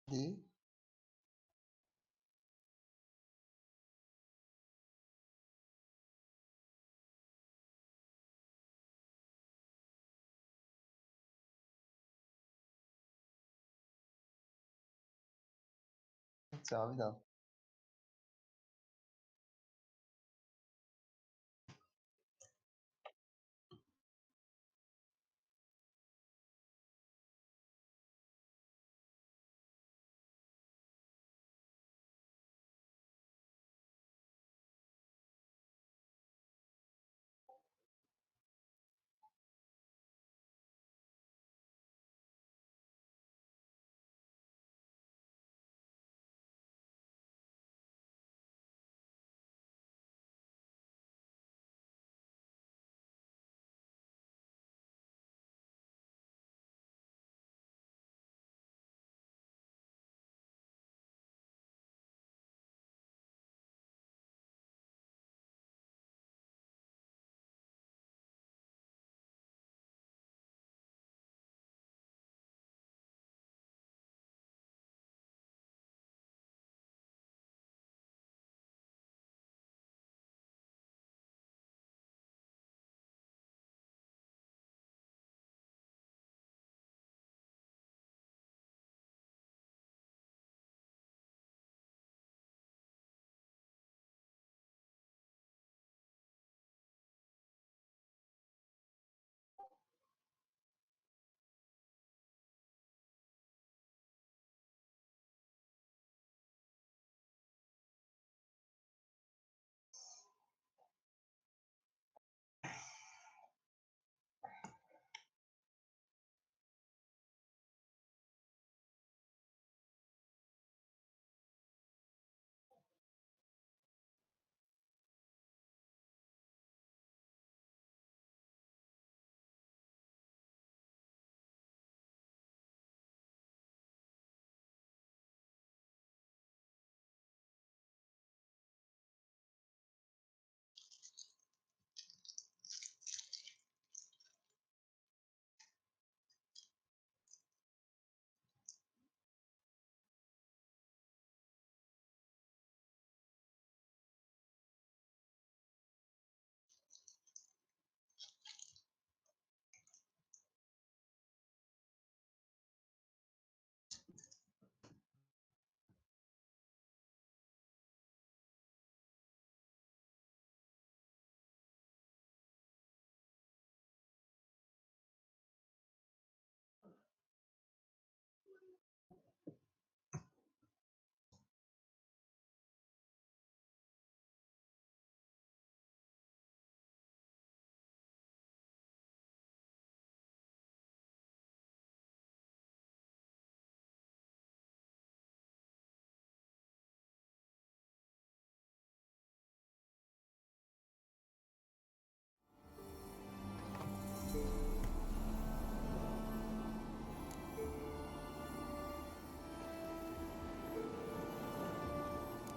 Hadi. Cavidan.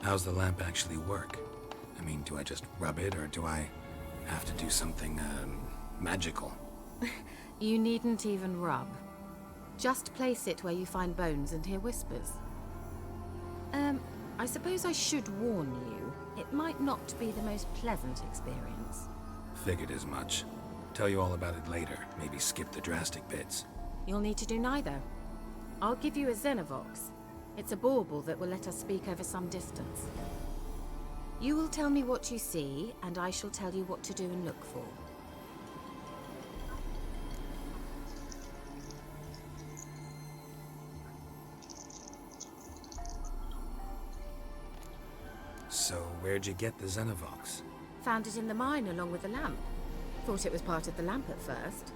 How's the lamp actually work? I mean, do I just rub it, or do I have to do something, magical? You needn't even rub. Just place it where you find bones and hear whispers. I suppose I should warn you, it might not be the most pleasant experience. Figured as much. Tell you all about it later, maybe skip the drastic bits. You'll need to do neither. I'll give you a Xenovox. It's a bauble that will let us speak over some distance. You will tell me what you see, and I shall tell you what to do and look for. So, where'd you get the Xenovox? Found it in the mine along with the lamp. Thought it was part of the lamp at first.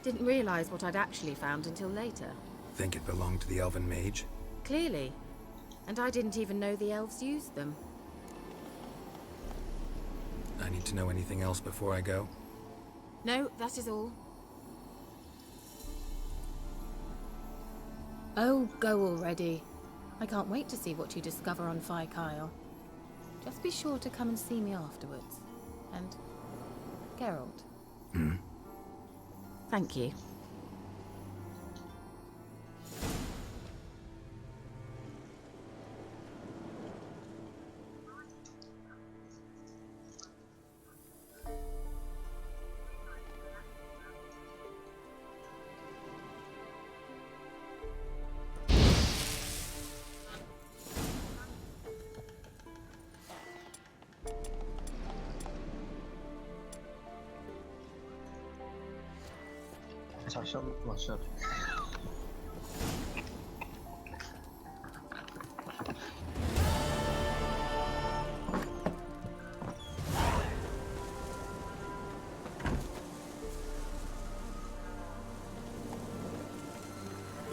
Didn't realize what I'd actually found until later. Think it belonged to the elven mage? Clearly. And I didn't even know the elves used them. I need to know anything else before I go? No, that is all. Oh, go already. I can't wait to see what you discover on Kyle. Just be sure to come and see me afterwards. And Geralt. Thank you. Çarşamba başlar.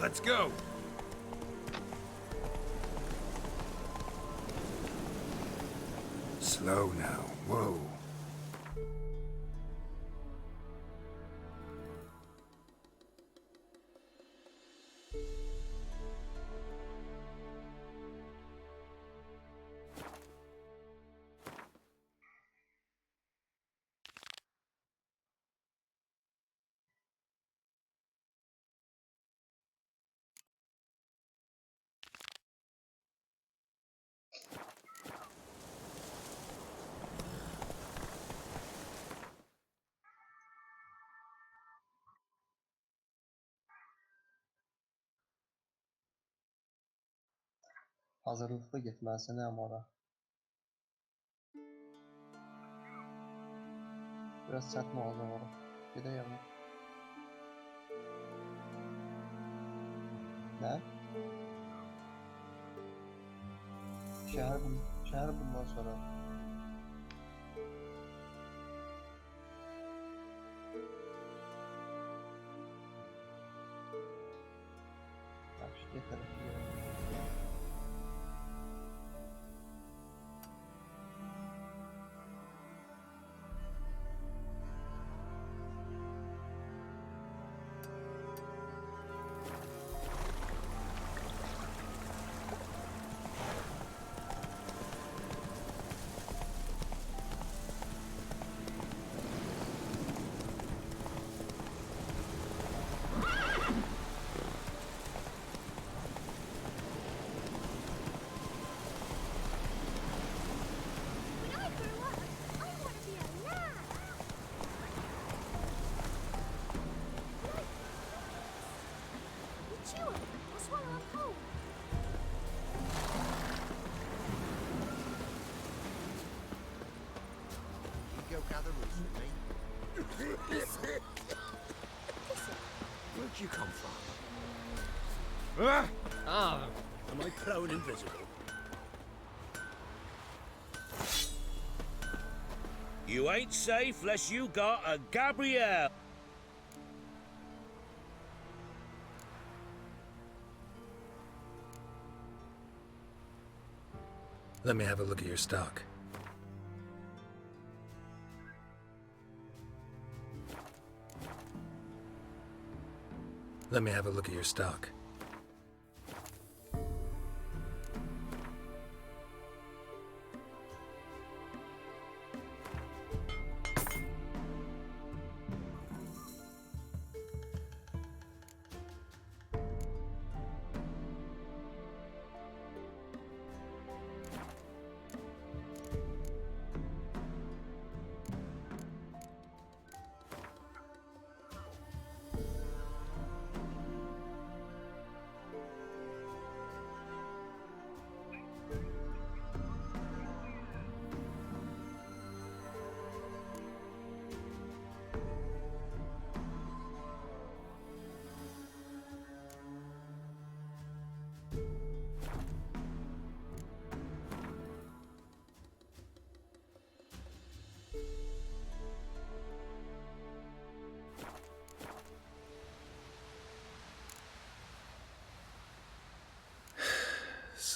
Let's go. Slow now. Whoa. Hazırlıklı gitmesine amora. Biraz sert mi olacak orada? Bir de yanı. Ne? Şehir bundan sonra. Bak şu getirin. Gather roots with me. Where'd you come from? Am I prone invisible? You ain't safe unless you got a Gabrielle. Let me have a look at your stock. Let me have a look at your stock.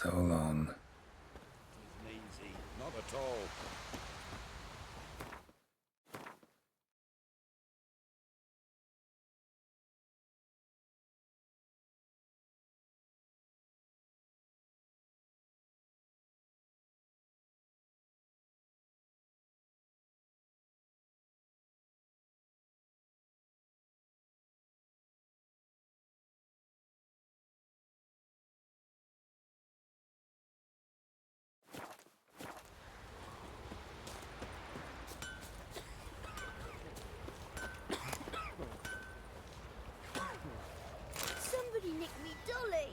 so long. Easy. Not at all. Somebody nicked me dolly.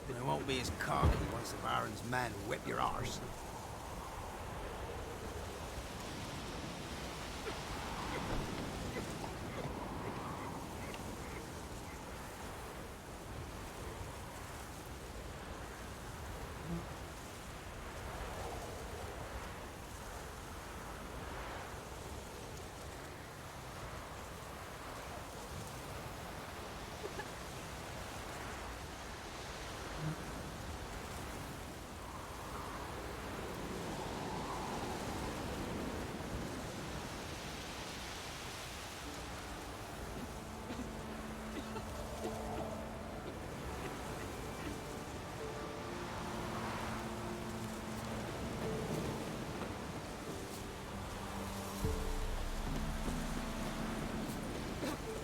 It won't be as cocky once the Baron's men whip your arse.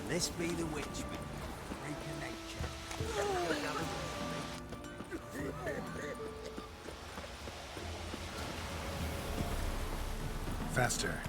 This be the witch, freak of nature. Faster.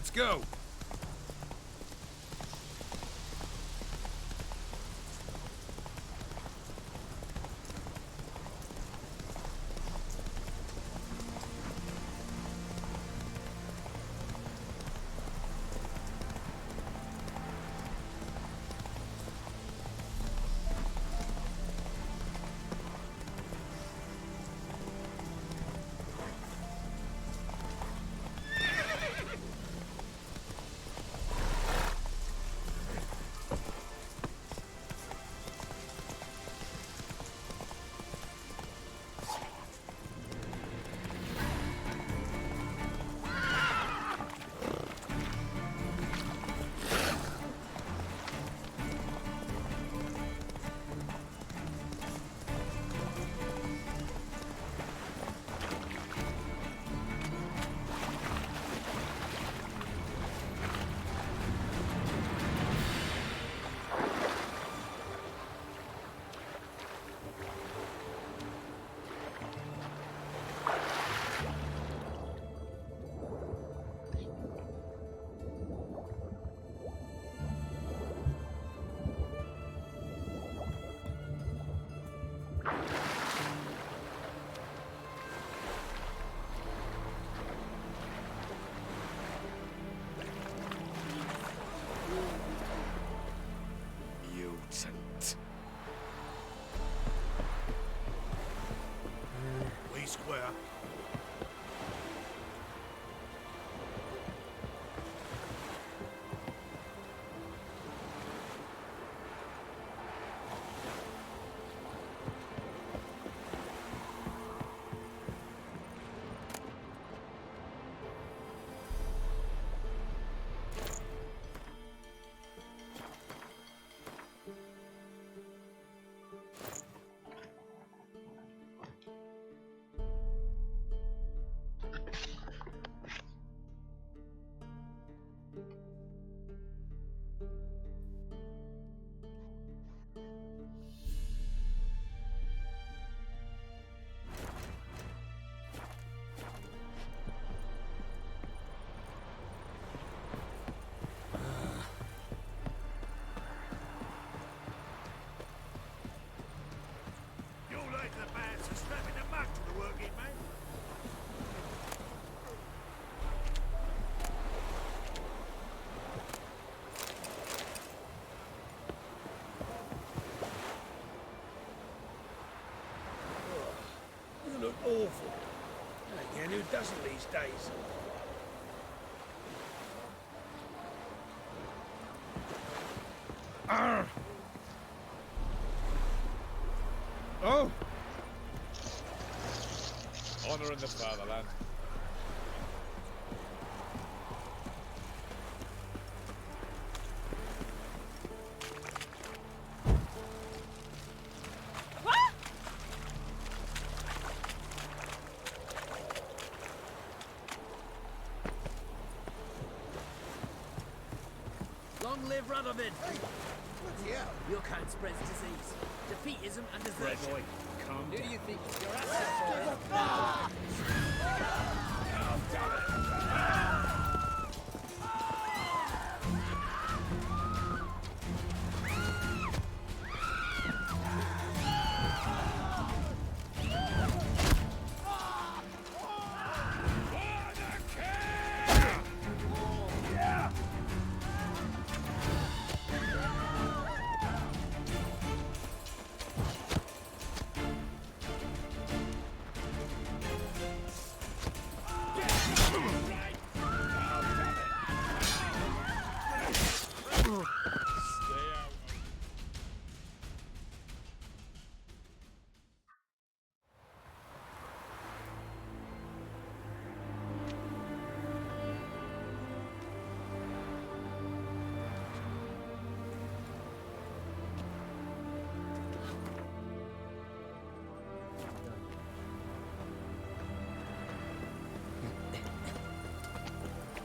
Let's go. Mutant. We square. You look awful. Again, who doesn't these days? Arr! Oh! Honor in the fatherland. Long live Radovid! Bloody hell! Your kind spreads disease, defeatism and desertion. Right, boy. Calm Who down. do you think you're asking for?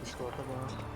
Discord'a bak.